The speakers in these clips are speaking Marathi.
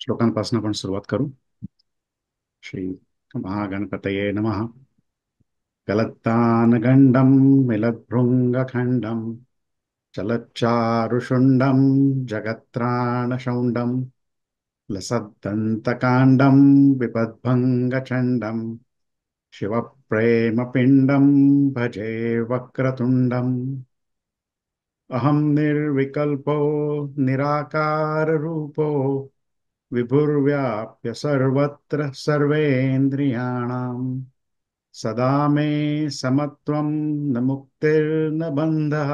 श्लोकांपासून आपण सुरुवात करू. श्री महागणपतये नमः. गलत्तानगंडं मिलद्भृङ्गखण्डं चलच्चारुषुण्डं जगत्त्राणशौण्डं लसद्दन्तकाण्डं विपद्भङ्गचण्डं शिवप्रेमपिण्डं भजे वक्रतुण्डम्. अहं निर्विकल्पो निराकाररूपो विभुर्व्याप्य सर्वत्र सर्वेन्द्रियाणां सदा मे समत्वं न मुक्तिर्न बन्धः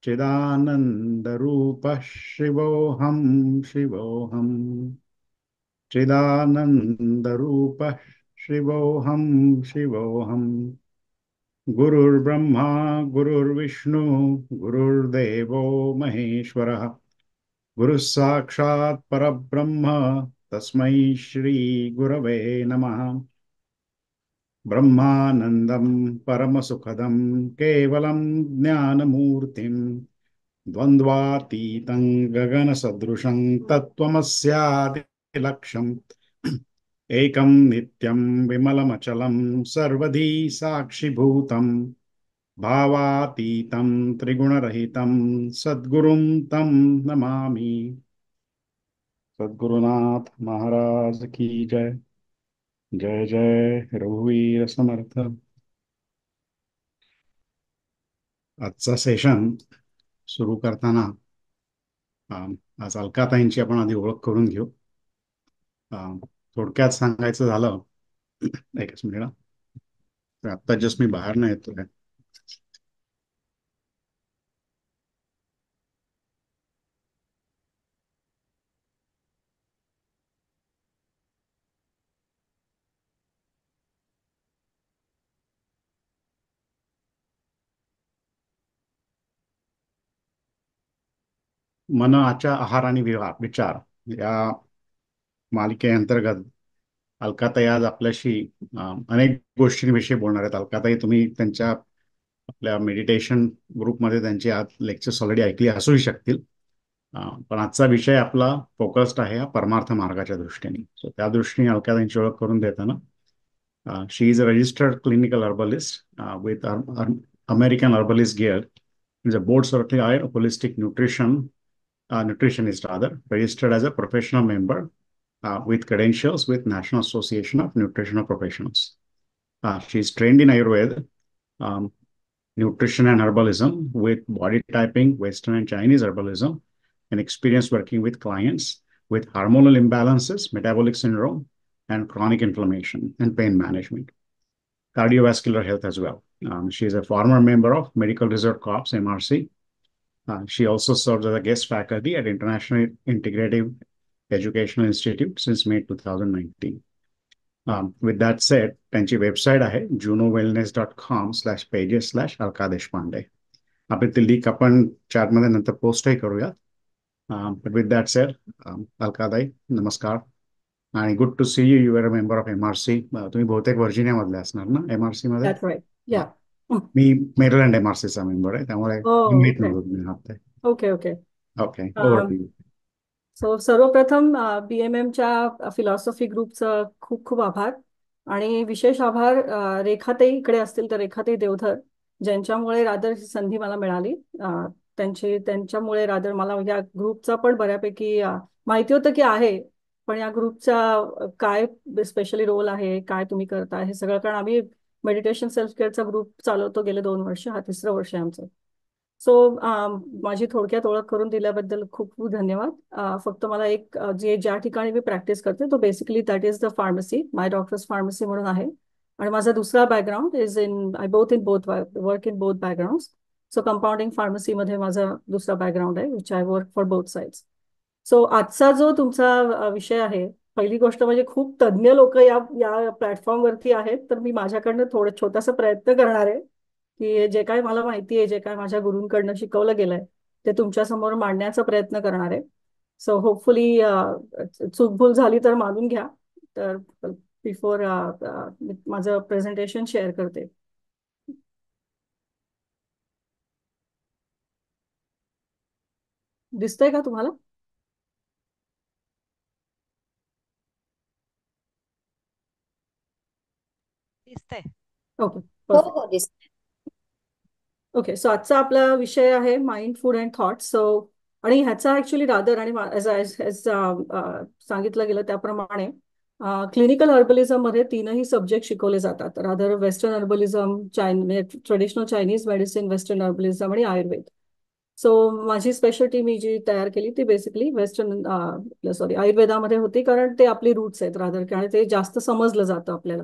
चिदानन्दरूपः शिवोऽहं शिवोऽहम् चिदानन्दरूपः शिवोऽहं शिवोऽहम् गुरुर्ब्रह्मा गुरुर्विष्णु गुरुर्देवो महेश्वरः गुरुः साक्षात् परब्रह्म तस्मै श्री गुरवे नमः. ब्रह्मानन्दं परमसुखदं केवलं ज्ञानमूर्तिं द्वन्द्वातीतं गगनसदृशं तत्त्वमस्यादिलक्ष्यम् एकं नित्यं विमलमचलं सर्वधी साक्षिभूतं भावातीतं त्रिगुणरहितं सद्गुरुं तं नमामि. सद्गुरुनाथ महाराज की जय. जय जय रघुवीर समर्थ. आजचा सेशन सुरू करताना आज अलकाताईंची आपण आधी ओळख करून घेऊ. थोडक्यात सांगायचं झालं, एकच मिनिट हा. तर आत्ता जस्ट मी बाहेर नाही येतोय. मनाच्या आहार आणि विचार या मालिकेअंतर्गत अलकाताई आज आपल्याशी अनेक गोष्टींविषयी बोलणार आहेत. अलकाताई, तुम्ही त्यांच्या आपल्या मेडिटेशन ग्रुपमध्ये त्यांची आज लेक्चर्स ऑलरेडी ऐकली असूही शकतील. पण आजचा विषय आपला फोकस्ड आहे परमार्थ मार्गाच्या दृष्टीने. सो त्या दृष्टीने अलकाताईंची ओळख करून देताना, she is a registered clinical herbalist with American Herbalist Guild. Is a board certified holistic nutritionist rather, registered as a professional member with credentials with National Association of Nutritional Professionals. She is trained in Ayurveda, um, nutrition and herbalism with body typing, Western and Chinese herbalism, and experience working with clients with hormonal imbalances, metabolic syndrome, and chronic inflammation and pain management, cardiovascular health as well. She is a former member of Medical Reserve Corps, MRC. She also serves as a guest faculty at International Integrative Educational Institute since May 2019. With that said, त्यांची वेबसाईट आहे junowellness.com/pages/अलका देशपांडे. आपण ती लिंक आपण चॅटमध्ये नंतर पोस्टही करूयात. But with that said, अलकाताई नमस्कार आणि good to see you. You are a member of MRC. तुम्ही बहुतेक व्हर्जिनिया मधले असणार ना MRC मध्ये. That's right. Yeah. मी मेरीलँड MRCचा मेंबर आहे, त्यामुळे Oh, माहित okay. नव्हतं तुम्ही आहात ते. Okay, okay. Okay, over to Um, you. So सर्वप्रथम BMMच्या फिलॉसॉफी ग्रुपचं खूप खूप आभार आणि विशेष आभार रेखाताई इकडे असतील तर रेखाताई देवधर, ज्यांच्यामुळे रादर ही संधी मला मिळाली. त्यांच्यामुळे रादर मला या ग्रुपचा पण बऱ्यापैकी माहिती होतं की आहे, पण या ग्रुपचा काय स्पेशली रोल आहे, काय तुम्ही करता हे सगळं, कारण आम्ही मेडिटेशन सेल्फ केअरचा ग्रुप चालवतो गेले 2 वर्ष, हा तिसरं वर्ष आहे आमचं. सो माझी थोडक्यात ओळख करून दिल्याबद्दल खूप खूप धन्यवाद. फक्त मला एक ज्या ठिकाणी मी प्रॅक्टिस करते तो basically that is the pharmacy, my doctors pharmacy म्हणून आहे. आणि माझा दुसरा background is in I both in both work in both background. So compounding फार्मसीमध्ये माझा दुसरा बॅकग्राऊंड आहे, which I work for both sides. So आजचा जो तुमचा विषय आहे, पहिली गोष्ट म्हणजे खूप तज्ज्ञ लोक या या प्लॅटफॉर्मवरती आहेत, तर मी माझ्याकडनं थोडं छोटासा प्रयत्न करणार आहे की जे काय मला माहिती आहे, जे काय माझ्या गुरूंकडनं शिकवलं गेलंय ते तुमच्या समोर मांडण्याचा प्रयत्न करणार आहे. सो होपफुली चूकभूल झाली तर मानून घ्या. तर बिफोर माझं प्रेझेंटेशन शेअर करते. दिसतंय का तुम्हाला? दिसतंय? ओके, हो परफेक्ट. हो दिसत. ओके, सो आजचा आपला विषय आहे mind, food and thoughts. So आणि ह्याचा ऍक्च्युली रादर आणि सांगितलं गेलं त्याप्रमाणे क्लिनिकल हर्बलिझम मध्ये तीनही सब्जेक्ट शिकवले जातात. Rather western herbalism, traditional Chinese medicine, western herbalism आणि आयुर्वेद. सो माझी स्पेशालिटी मी जी तयार केली ती बेसिकली वेस्टर्न सॉरी आयुर्वेदामध्ये होती, कारण ते आपली रूट्स आहेत रादर, कारण ते जास्त समजलं जातं आपल्याला.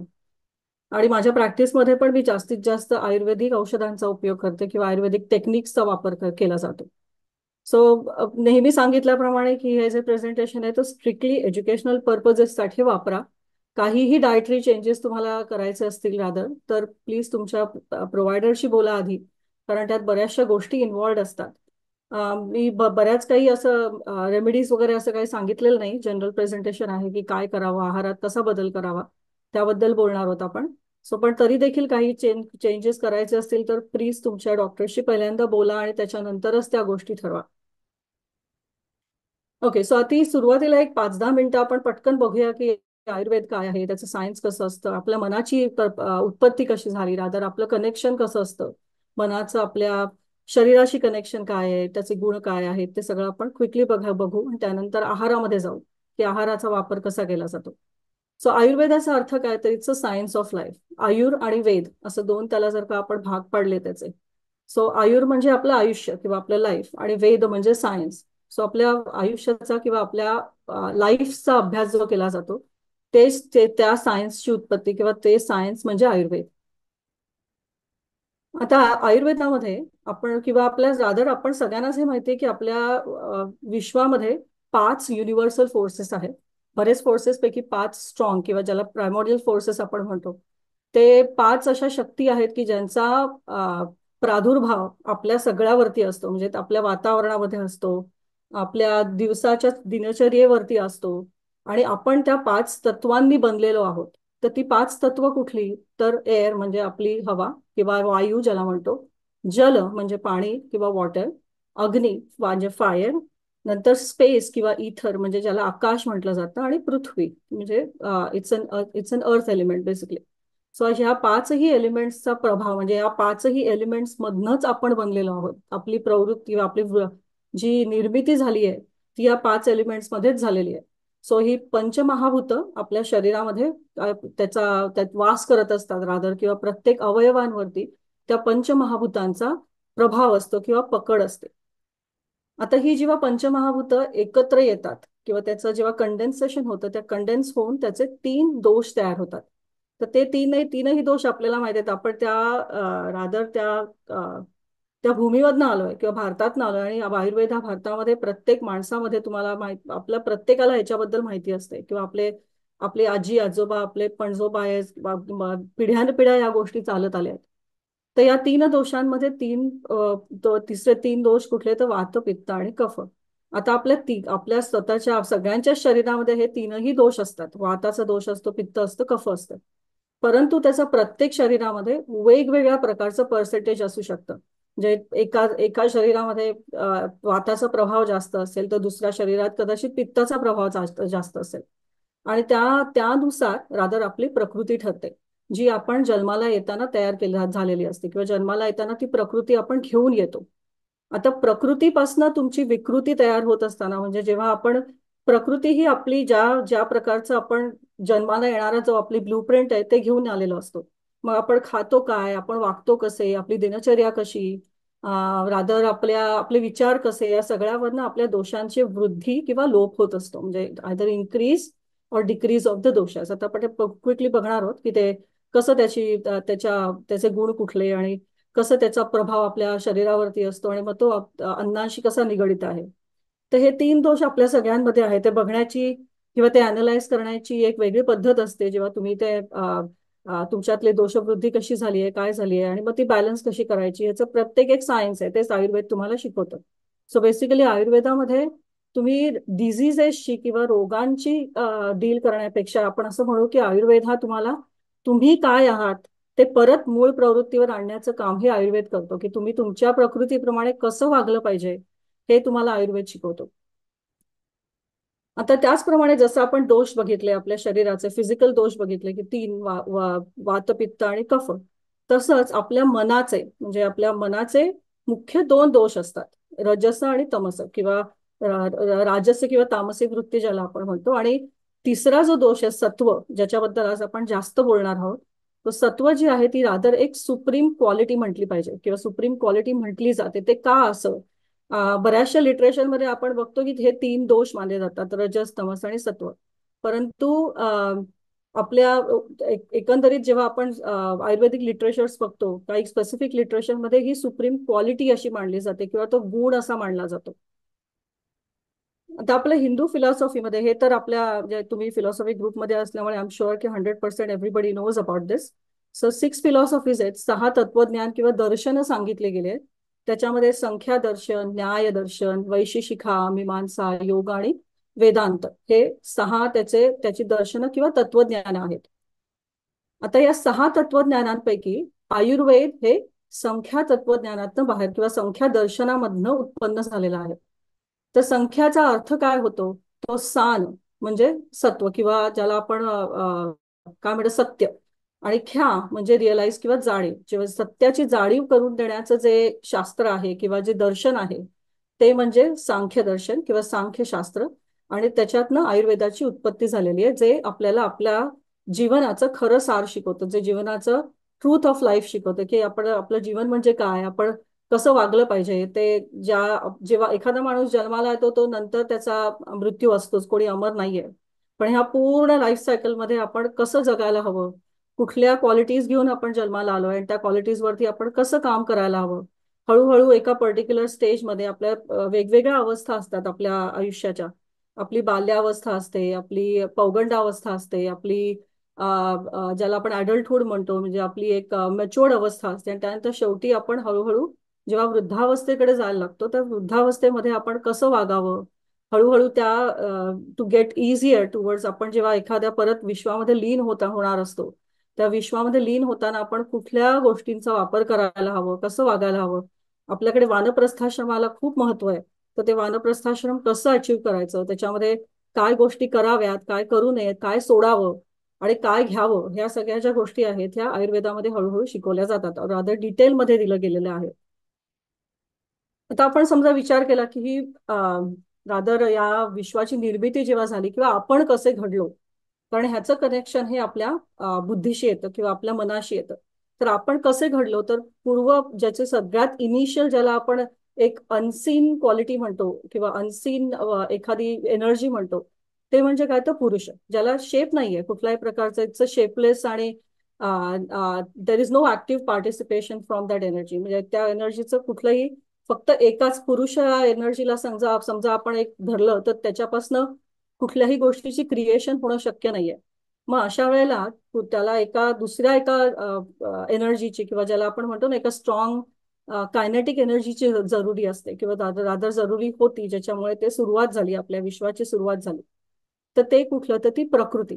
आणि माझ्या प्रॅक्टिसमध्ये पण मी जास्तीत जास्त आयुर्वेदिक औषधांचा उपयोग करते किंवा आयुर्वेदिक टेक्निक्सचा वापर केला जातो. सो नेहमी सांगितल्याप्रमाणे की हे जे प्रेझेंटेशन आहे तो स्ट्रिक्टली एज्युकेशनल पर्पजेससाठी वापरा. काहीही डायटरी चेंजेस तुम्हाला करायचे असतील रादर, तर प्लीज तुमच्या प्रोव्हायडरशी बोला आधी, कारण त्यात बऱ्याचशा गोष्टी इन्व्हॉल्ड असतात. मी बऱ्याच काही असं रेमेडीज वगैरे असं काही सांगितलेलं नाही. जनरल प्रेझेंटेशन आहे की काय करावं, आहारात कसा बदल करावा, त्याबद्दल बोलणार आहोत आपण. सो पण तरी देखील काही चेंजेस करायचे असतील तर प्लीज तुमच्या डॉक्टरशी पहिल्यांदा बोला आणि त्याच्यानंतरच त्या गोष्टी ठरवा. ओके, सो आता सुरुवातीला एक 5-10 मिनिटं आपण पटकन बघूया की आयुर्वेद काय आहे, त्याचं सायन्स कसं असतं, आपल्या मनाची उत्पत्ती कशी झाली, रादर आपलं कनेक्शन कसं असतं मनाचं आपल्या शरीराशी कनेक्शन काय आहे, त्याचे गुण काय आहेत, ते सगळं आपण क्विकली बघू आणि त्यानंतर आहारामध्ये जाऊ की आहाराचा वापर कसा केला जातो. सो आयुर्वेदाचा अर्थ काय, तर it's a science of life. आयुर आणि वेद असं दोन त्याला जर का आपण भाग पाडले त्याचे. सो आयुर म्हणजे आपलं आयुष्य किंवा आपलं लाईफ, आणि वेद म्हणजे सायन्स. सो आपल्या आयुष्याचा किंवा आपल्या लाईफचा अभ्यास जो केला जातो तेच त्या सायन्सची उत्पत्ती किंवा ते सायन्स म्हणजे आयुर्वेद. आता आयुर्वेदामध्ये आपण किंवा आपल्या रादर आपण सगळ्यांनाच हे माहिती आहे की आपल्या विश्वामध्ये 5 युनिव्हर्सल फोर्सेस आहेत. बरेच फोर्सेस पैकी 5 स्ट्रॉंग किंवा ज्याला प्रायमोरियल फोर्सेस आपण म्हणतो, ते 5 अशा शक्ती आहेत की ज्यांचा प्रादुर्भाव आपल्या सगळ्यावरती असतो. म्हणजे आपल्या वातावरणामध्ये असतो, आपल्या दिवसाच्या दिनचर्येवरती असतो, आणि आपण त्या 5 तत्वांनी बनलेलो आहोत. तर ती 5 तत्व कुठली, तर एअर म्हणजे आपली हवा किंवा वायू ज्याला म्हणतो, जल म्हणजे पाणी किंवा वॉटर, अग्नी म्हणजे फायर, नंतर स्पेस किंवा इथर म्हणजे ज्याला आकाश म्हटलं जातं, आणि पृथ्वी म्हणजे it's an earth element basically. So ह्या 5ही एलिमेंट्सचा प्रभाव म्हणजे या 5ही एलिमेंट्स मधनच आपण बनलेलो आहोत. आपली प्रवृत्ती किंवा आपली जी निर्मिती झाली आहे ती या 5 एलिमेंट्स मध्येच झालेली आहे. सो ही पंचमहाभूत आपल्या शरीरामध्ये त्यात वास करत असतात रादर, किंवा प्रत्येक अवयवांवरती त्या पंचमहाभूतांचा प्रभाव असतो किंवा पकड असते. आता ही जेव्हा पंचमहाभूत एकत्र येतात किंवा त्याचं जेव्हा कंडेन्सेशन होतं, त्या कंडेन्स होऊन त्याचे 3 दोष तयार होतात. तर ते तीनही दोष आपल्याला माहिती आहेत. आपण त्या रादर त्या भूमीमधनं आलोय किंवा भारतातनं आलोय, आणि आयुर्वेद हा भारतामध्ये प्रत्येक माणसामध्ये तुम्हाला आपल्या प्रत्येकाला ह्याच्याबद्दल माहिती असते, किंवा आपले आजी आजोबा, आपले पणजोबा पिढ्यानपिढ्या या गोष्टी चालत आल्या आहेत. तर या 3 दोषांमध्ये तिसरे 3 दोष कुठले, तर वात, पित्त आणि कफ. आता आपल्या स्वतःच्या सगळ्यांच्या शरीरामध्ये हे 3ही दोष असतात. वाताचा दोष असतो, पित्त असतं, कफ असतं. परंतु त्याचा प्रत्येक शरीरामध्ये वेगवेगळ्या प्रकारचं पर्सेंटेज असू शकतं. म्हणजे एका शरीरामध्ये वाताचा प्रभाव जास्त असेल तर दुसऱ्या शरीरात कदाचित पित्ताचा प्रभाव जास्त असेल. आणि त्यानुसार रादर आपली प्रकृती ठरते, जी आपण जन्माला येताना झालेली असते, किंवा जन्माला येताना ती प्रकृती आपण घेऊन येतो. आता प्रकृतीपासून तुमची विकृती तयार होत असताना, म्हणजे जेव्हा आपण प्रकृती ही आपली ज्या प्रकारचं आपण जन्माला येणारा जो आपली ब्लूप्रिंट आहे ते घेऊन आलेलो असतो. मग आपण खातो काय, आपण वागतो कसे, आपली दिनचर्या कशी, रादर आपले विचार कसे, या सगळ्यावरनं आपल्या दोषांची वृद्धी किंवा लोप होत असतो. म्हणजे आयदर इन्क्रीज और डिक्रीज ऑफ द दोषास. आता आपण क्विकली बघणार आहोत की ते कसं त्याचे गुण कुठले आणि कसं त्याचा प्रभाव आपल्या शरीरावरती असतो, आणि मग तो अन्नाशी कसा निगडित आहे. तर हे 3 दोष आपल्या सगळ्यांमध्ये आहे. ते बघण्याची किंवा ते अनालाइज करण्याची एक वेगळी पद्धत असते, जेव्हा तुम्ही ते तुमच्यातले दोषवृद्धी कशी झाली आहे, काय झाली आहे, आणि मग ती बॅलन्स कशी करायची, याचं प्रत्येक एक सायन्स आहे. तेच आयुर्वेद तुम्हाला शिकवतं. सो बेसिकली आयुर्वेदामध्ये तुम्ही डिझिजेसची किंवा रोगांची डील करण्यापेक्षा आपण असं म्हणू की आयुर्वेद हा तुम्ही काय आहात ते परत मूळ प्रवृत्तीवर आणण्याचं काम हे आयुर्वेद करतो, की तुम्ही तुमच्या प्रकृतीप्रमाणे कसं वागलं पाहिजे हे तुम्हाला आयुर्वेद शिकवतो. आता त्याचप्रमाणे जसं आपण दोष बघितले आपल्या शरीराचे फिजिकल दोष बघितले की तीन वात पित्त आणि कफ, तसंच आपल्या मनाचे म्हणजे आपल्या मनाचे मुख्य दोन दोष असतात, रजस आणि तमस किंवा राजसी किंवा तामसिक वृत्ती ज्याला आपण म्हणतो. आणि तिसरा जो दोष आहे सत्व, ज्याच्याबद्दल आज आपण जास्त बोलणार आहोत, तो सत्व जी आहे ती रादर एक सुप्रीम क्वालिटी म्हटली पाहिजे किंवा सुप्रीम क्वालिटी म्हटली जाते. ते का असं? बऱ्याचशा लिटरेचरमध्ये आपण बघतो की हे तीन दोष मानले जातात, रजस तमस आणि सत्व. परंतु आपल्या एकंदरीत जेव्हा आपण आयुर्वेदिक लिटरेचर्स बघतो, काही स्पेसिफिक लिटरेचरमध्ये ही सुप्रीम क्वालिटी अशी मानली जाते किंवा तो गुण असा मानला जातो. आता आपल्या हिंदू फिलॉसॉफीमध्ये, हे तर आपल्या म्हणजे तुम्ही फिलॉसॉफी ग्रुपमध्ये असल्यामुळे आय एम शुअर की 100% everybody knows about this. So 6 philosophies आहेत, 6 तत्वज्ञान किंवा दर्शन सांगितले गेले आहेत. त्याच्यामध्ये संख्या दर्शन, न्याय दर्शन, वैशेषिका, मीमांसा, योग आणि वेदांत, हे 6 त्याची दर्शन किंवा तत्वज्ञान आहेत. आता या 6 तत्वज्ञानांपैकी आयुर्वेद हे संख्या तत्वज्ञानातनं बाहेर किंवा संख्या दर्शनामधनं उत्पन्न झालेला आहे. तर संख्याचा अर्थ काय होतो? तो सान म्हणजे सत्व किंवा ज्याला आपण काय म्हणतो सत्य, आणि ख्या म्हणजे रिअलाइज किंवा जाणीव. जेव्हा सत्याची जाणीव करून देण्याचं जे शास्त्र आहे किंवा जे दर्शन आहे ते म्हणजे सांख्य दर्शन किंवा सांख्य शास्त्र. आणि त्याच्यातनं आयुर्वेदाची उत्पत्ती झालेली आहे, जे आपल्याला आपल्या जीवनाचं खरं सार शिकवतं, जे जीवनाचं ट्रूथ ऑफ लाईफ शिकवतं की आपण आपलं जीवन म्हणजे काय, आपण कसं वागलं पाहिजे. ते जेव्हा एखादा माणूस जन्माला येतो तो नंतर त्याचा मृत्यू असतोच, कोणी अमर नाहीये. पण ह्या पूर्ण लाईफ सायकलमध्ये आपण कसं जगायला हवं, कुठल्या क्वालिटीज घेऊन आपण जन्माला आलोय आणि त्या क्वालिटीज वरती आपण कसं काम करायला हवं. हळूहळू एका पर्टिक्युलर स्टेजमध्ये आपल्या वेगवेगळ्या अवस्था असतात आपल्या आयुष्याच्या. आपली बाल्यावस्था असते, आपली पौगंडावस्था असते, आपली ज्याला आपण अडल्टहुड म्हणतो म्हणजे आपली एक मॅच्युअर्ड अवस्था असते. आणि त्यानंतर शेवटी आपण हळूहळू जेव्हा वृद्धावस्थेकडे जायला लागतो, तर वृद्धावस्थेमध्ये आपण कसं वागावं, हळूहळू त्या टू गेट इझियर टुवर्ड्स, आपण जेव्हा एखाद्या परत विश्वामध्ये लीन होणार असतो, त्या विश्वामध्ये लीन होताना आपण कुठल्या गोष्टींचा वापर करायला हवं, कसं वागायला हवं. आपल्याकडे वानप्रस्थाश्रमाला खूप महत्व आहे. तर ते वानप्रस्थाश्रम कसं अचीव्ह करायचं, त्याच्यामध्ये काय गोष्टी कराव्यात, काय करू नयेत, काय सोडावं आणि काय घ्यावं, ह्या सगळ्या ज्या गोष्टी आहेत ह्या आयुर्वेदामध्ये हळूहळू शिकवल्या जातात, रादर डिटेलमध्ये दिलं गेलेलं आहे. आता आपण समजा विचार केला की ही रादर या विश्वाची निर्मिती जेव्हा झाली किंवा आपण कसे घडलो, कारण ह्याचं कनेक्शन हे आपल्या बुद्धीशी येतं किंवा आपल्या मनाशी येतं. तर आपण कसे घडलो, तर पूर्व ज्याचे सगळ्यात इनिशियल, ज्याला आपण एक अनसीन क्वालिटी म्हणतो किंवा अनसीन एखादी एनर्जी म्हणतो, ते म्हणजे काय, तर पुरुष, ज्याला शेप नाहीये कुठल्याही प्रकारचं, इट्स शेपलेस आणि there is no active participation from that energy. म्हणजे त्या एनर्जीचं कुठलंही, फक्त एकाच पुरुष एनर्जीला समजा समजा आपण एक धरलं तर त्याच्यापासनं कुठल्याही गोष्टीची क्रिएशन होणं शक्य नाहीये. मग अशा वेळेला त्याला एका एनर्जीची किंवा ज्याला आपण म्हणतो ना एका स्ट्रॉंग कायनेटिक एनर्जीची जरुरी असते किंवा रादर जरुरी होती, ज्याच्यामुळे ते सुरुवात झाली, आपल्या विश्वाची सुरुवात झाली. तर ते कुठलं, तर ती प्रकृती.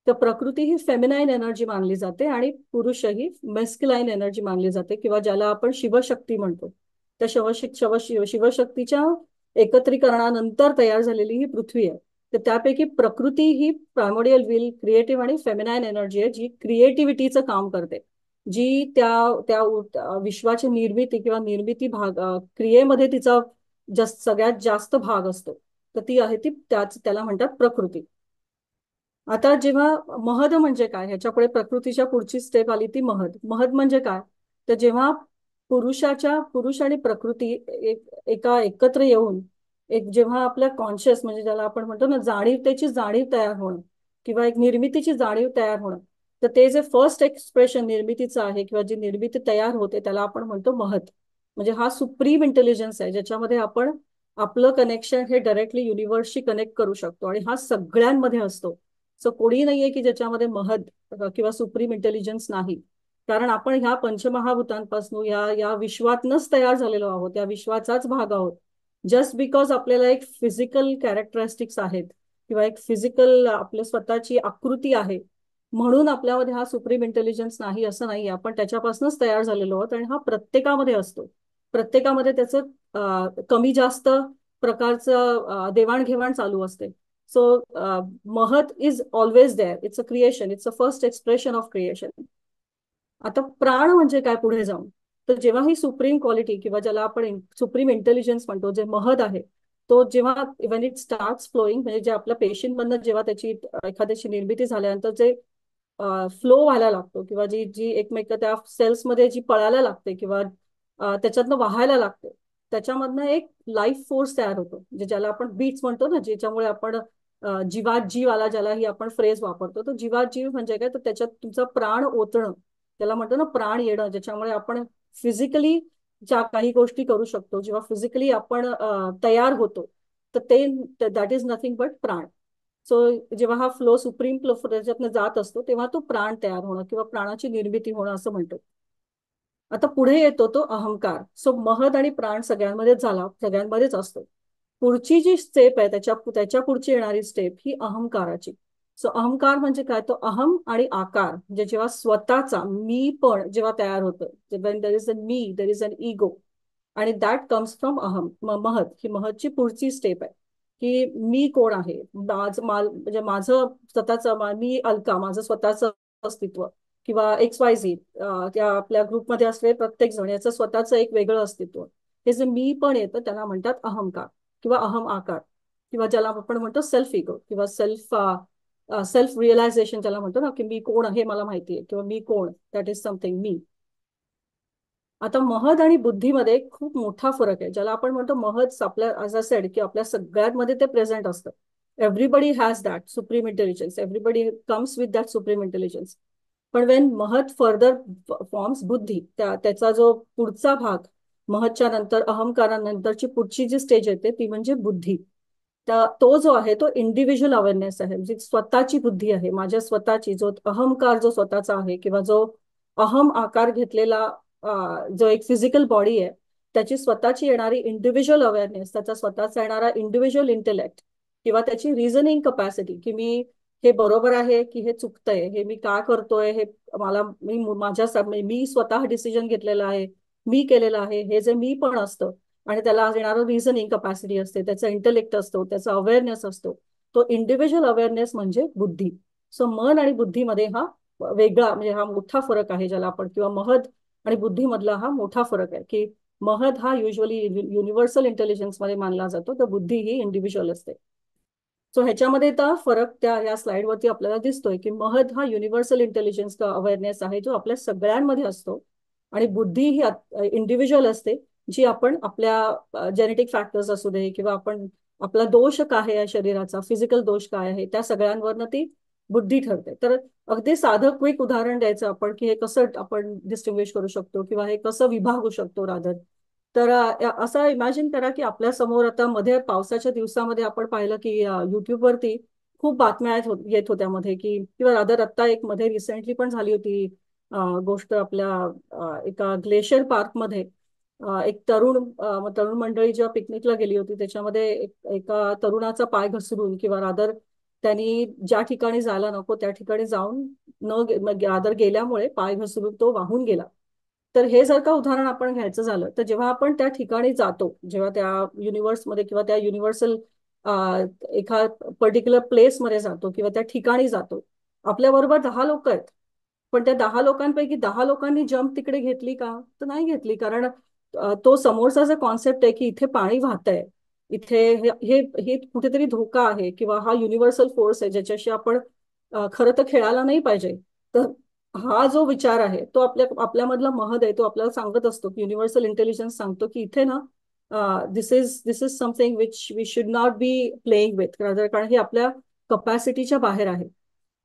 तर प्रकृती ही फेमिनाईन एनर्जी मानली जाते आणि पुरुष ही मेस्क्युलाईन एनर्जी मानली जाते किंवा ज्याला आपण शिवशक्ती म्हणतो. त्या शिवशक्तीच्या एकत्रीकरणानंतर तयार झालेली ही पृथ्वी आहे. तर त्यापैकी प्रकृती ही प्रायमोडियल विल, क्रिएटिव्ह आणि फेमिनाईन एनर्जी आहे, जी क्रिएटिव्हिटीचं काम करते, जी त्या विश्वाची निर्मिती किंवा निर्मिती भाग क्रियेमध्ये तिचा सगळ्यात जास्त भाग असतो. तर ती आहे ती त्याला म्हणतात प्रकृती. आता जेव्हा महद म्हणजे काय, ह्याच्यापुढे प्रकृतीच्या पुढची स्टेप आली ती महद. महद म्हणजे काय, तर जेव्हा पुरुष आणि प्रकृती एका एकत्र येऊन एक जेव्हा आपल्या कॉन्शियस म्हणजे ज्याला आपण म्हणतो ना जाणीवतेची जाणीव तयार होणं किंवा एक निर्मितीची जाणीव तयार होणं, तर ते जे फर्स्ट एक्सप्रेशन निर्मितीचं आहे किंवा जी निर्मिती तयार होते त्याला आपण म्हणतो महत. म्हणजे हा सुप्रीम इंटेलिजन्स आहे, ज्याच्यामध्ये आपण आपलं कनेक्शन हे डायरेक्टली युनिव्हर्सशी कनेक्ट करू शकतो आणि हा सगळ्यांमध्ये असतो. सो कोणी नाहीये की ज्याच्यामध्ये महद किंवा सुप्रीम इंटेलिजन्स नाही. कारण आपण ह्या पंचमहाभूतांपासून या विश्वातनच तयार झालेलो आहोत, या विश्वाचाच भाग आहोत. जस्ट बिकॉज आपल्याला एक फिजिकल कॅरेक्टरिस्टिक्स आहेत किंवा एक फिजिकल आपल्या स्वतःची आकृती आहे, म्हणून आपल्यामध्ये हा सुप्रीम इंटेलिजन्स नाही असं नाही. आपण त्याच्यापासूनच तयार झालेलो आहोत आणि हा प्रत्येकामध्ये असतो. प्रत्येकामध्ये त्याचं कमी जास्त प्रकारचं देवाणघेवाण चालू असते. सो महत is always there. It's a creation, it's a first expression of creation. आता प्राण म्हणजे काय पुढे जाऊन, तर जेव्हा ही सुप्रीम क्वालिटी किंवा ज्याला आपण सुप्रीम इंटेलिजन्स म्हणतो, जे महद आहे, तो जेव्हा वेन इट स्टार्ट फ्लोईंग, म्हणजे जे आपल्या पेशींट मधनं जेव्हा त्याची एखाद्याची निर्मिती झाल्यानंतर जे फ्लो व्हायला लागतो, किंवा जी जी एकमेक त्या सेल्समध्ये जी पळायला लागते, किंवा त्याच्यातनं वाहायला लागते, त्याच्यामधनं एक लाईफ फोर्स तयार होतो, म्हणजे ज्याला आपण बीट्स म्हणतो ना, ज्याच्यामुळे आपण जीवात जीव आला, ज्याला ही आपण फ्रेज वापरतो. तर जीवात जीव म्हणजे काय, तर त्याच्यात तुमचा प्राण ओतणं, त्याला म्हणतो ना प्राण येणं, ज्याच्यामुळे आपण फिजिकली ज्या काही गोष्टी करू शकतो, जेव्हा फिजिकली आपण तयार होतो, तर ते दॅट इज नथिंग बट प्राण. सो जेव्हा हा फ्लो सुप्रीम फ्लो त्याच्यातनं जात असतो, तेव्हा तो प्राण तयार होणं किंवा प्राणाची निर्मिती होणं असं म्हणतो. आता पुढे येतो तो अहंकार. सो महद आणि प्राण सगळ्यांमध्येच झाला, सगळ्यांमध्येच असतो. पुढची जी स्टेप आहे, त्याच्या त्याच्या पुढची येणारी स्टेप ही अहंकाराची. सो अहंकार म्हणजे काय, तो अहम आणि आकार, म्हणजे जेव्हा स्वतःचा मी पण जेव्हा तयार होतं, when there is a me, there is an ego, आणि दॅट कम्स फ्रॉम अहम. महत ही महतची पुढची स्टेप आहे, की मी कोण आहे, म्हणजे माझं स्वतःचं, मी अलका, माझं स्वतःचं अस्तित्व, किंवा एक्स वाय झी, त्या आपल्या ग्रुपमध्ये असलेले प्रत्येक जण याचं स्वतःचं एक वेगळं अस्तित्व, हे जे मी पण येतं त्याला म्हणतात अहंकार किंवा अहम आकार, किंवा ज्याला आपण म्हणतो सेल्फ इगो किंवा सेल्फ रिअलायझेशन, ज्याला म्हणतो ना, की मी कोण आहे मला माहिती आहे, किंवा मी कोण, दॅट इज समथिंग मी. आता महद आणि बुद्धीमध्ये खूप मोठा फरक आहे, ज्याला आपण म्हणतो महद आपल्या, ॲज अ सेड, की आपल्या सगळ्यांमध्ये ते प्रेझेंट असतं. Everybody has that supreme intelligence, everybody comes with that supreme intelligence. पण वेन महत फर्दर फॉर्म्स बुद्धी, त्याचा जो पुढचा भाग, महतच्या नंतर अहंकारानंतरची पुढची जी स्टेज येते ती म्हणजे बुद्धी. तो जो आहे तो इंडिव्हिज्युअल अवेअरनेस आहे, म्हणजे स्वतःची बुद्धी आहे, माझ्या स्वतःची, जो अहंकार जो स्वतःचा आहे, किंवा जो अहम आकार घेतलेला जो एक फिजिकल बॉडी आहे, त्याची स्वतःची येणारी इंडिव्हिज्युअल अवेअरनेस, त्याचा स्वतःचा येणारा इंडिव्हिज्युअल इंटेलेक्ट, किंवा त्याची रिझनिंग कपॅसिटी, की मी हे बरोबर आहे की हे चुकतंय, हे मी का करतोय, हे मला मी स्वतः डिसिजन घेतलेला आहे, मी केलेलं आहे, हे जे मी पण असतं, आणि त्याला येणारं रिझनिंग कपॅसिटी असते, त्याचा इंटेलेक्ट असतो, त्याचा अवेअरनेस असतो, तो इंडिव्हिज्युअल अवेअरनेस म्हणजे बुद्धी. सो मन आणि बुद्धीमध्ये हा वेगळा, म्हणजे हा मोठा फरक आहे, ज्याला आपण, किंवा महद आणि बुद्धीमधला हा मोठा फरक आहे, की महद हा युजली युनिव्हर्सल इंटेलिजन्स मध्ये मानला जातो, तर बुद्धी ही इंडिव्हिज्युअल असते. सो ह्याच्यामध्ये तर फरक त्या या स्लाइडवरती आपल्याला दिसतोय, की महद हा युनिव्हर्सल इंटेलिजन्स का अवेअरनेस आहे, जो आपल्या सगळ्यांमध्ये असतो, आणि बुद्धी ही इंडिव्हिज्युअल असते, जी आपण आपल्या जेनेटिक फॅक्टर्स असू दे, किंवा आपण आपला दोष काय आहे शरीराचा, फिजिकल दोष काय आहे, त्या सगळ्यांवरनं ती बुद्धी ठरते. तर अगदी साधं क्विक उदाहरण द्यायचं आपण, की हे कसं आपण डिस्टिंग्विश करू शकतो, किंवा हे कसं विभागू शकतो रादर. तर असं इमॅजिन करा, की आपल्या समोर आता मध्ये पावसाच्या दिवसामध्ये आपण पाहिलं, की युट्यूबवरती खूप बातम्या येत होत्या मध्ये, की किंवा रादर आत्ता एक मध्ये रिसेंटली पण झाली होती गोष्ट आपल्या एका ग्लेशियर पार्कमध्ये. एक तरुण मंडळी जेव्हा पिकनिकला गेली होती, त्याच्यामध्ये एका तरुणाचा पाय घसरून, किंवा रादर त्यांनी ज्या ठिकाणी जायला नको त्या ठिकाणी जाऊन रादर गेल्यामुळे पाय घसरून तो वाहून गेला. तर हे जर का उदाहरण आपण घ्यायचं झालं, तर जेव्हा आपण त्या ठिकाणी जातो, जेव्हा त्या युनिव्हर्समध्ये किंवा त्या युनिव्हर्सल एका पर्टिक्युलर प्लेसमध्ये जातो, किंवा त्या ठिकाणी जातो, आपल्याबरोबर 10 लोक आहेत, पण त्या 10 लोकांपैकी 10 लोकांनी जम्प तिकडे घेतली का, तर नाही घेतली. कारण तो समोरचा जो कॉन्सेप्ट आहे, की इथे पाणी वाहतंय, इथे हे हे कुठेतरी धोका आहे, किंवा हा युनिव्हर्सल फोर्स आहे ज्याच्याशी आपण खरं तर खेळायला नाही पाहिजे. तर हा जो विचार आहे तो आपल्यामधला महद आहे, तो आपल्याला सांगत असतो, की युनिव्हर्सल इंटेलिजन्स सांगतो, की इथे ना this is something which we should not be playing with, कारण हे आपल्या कपॅसिटीच्या बाहेर आहे.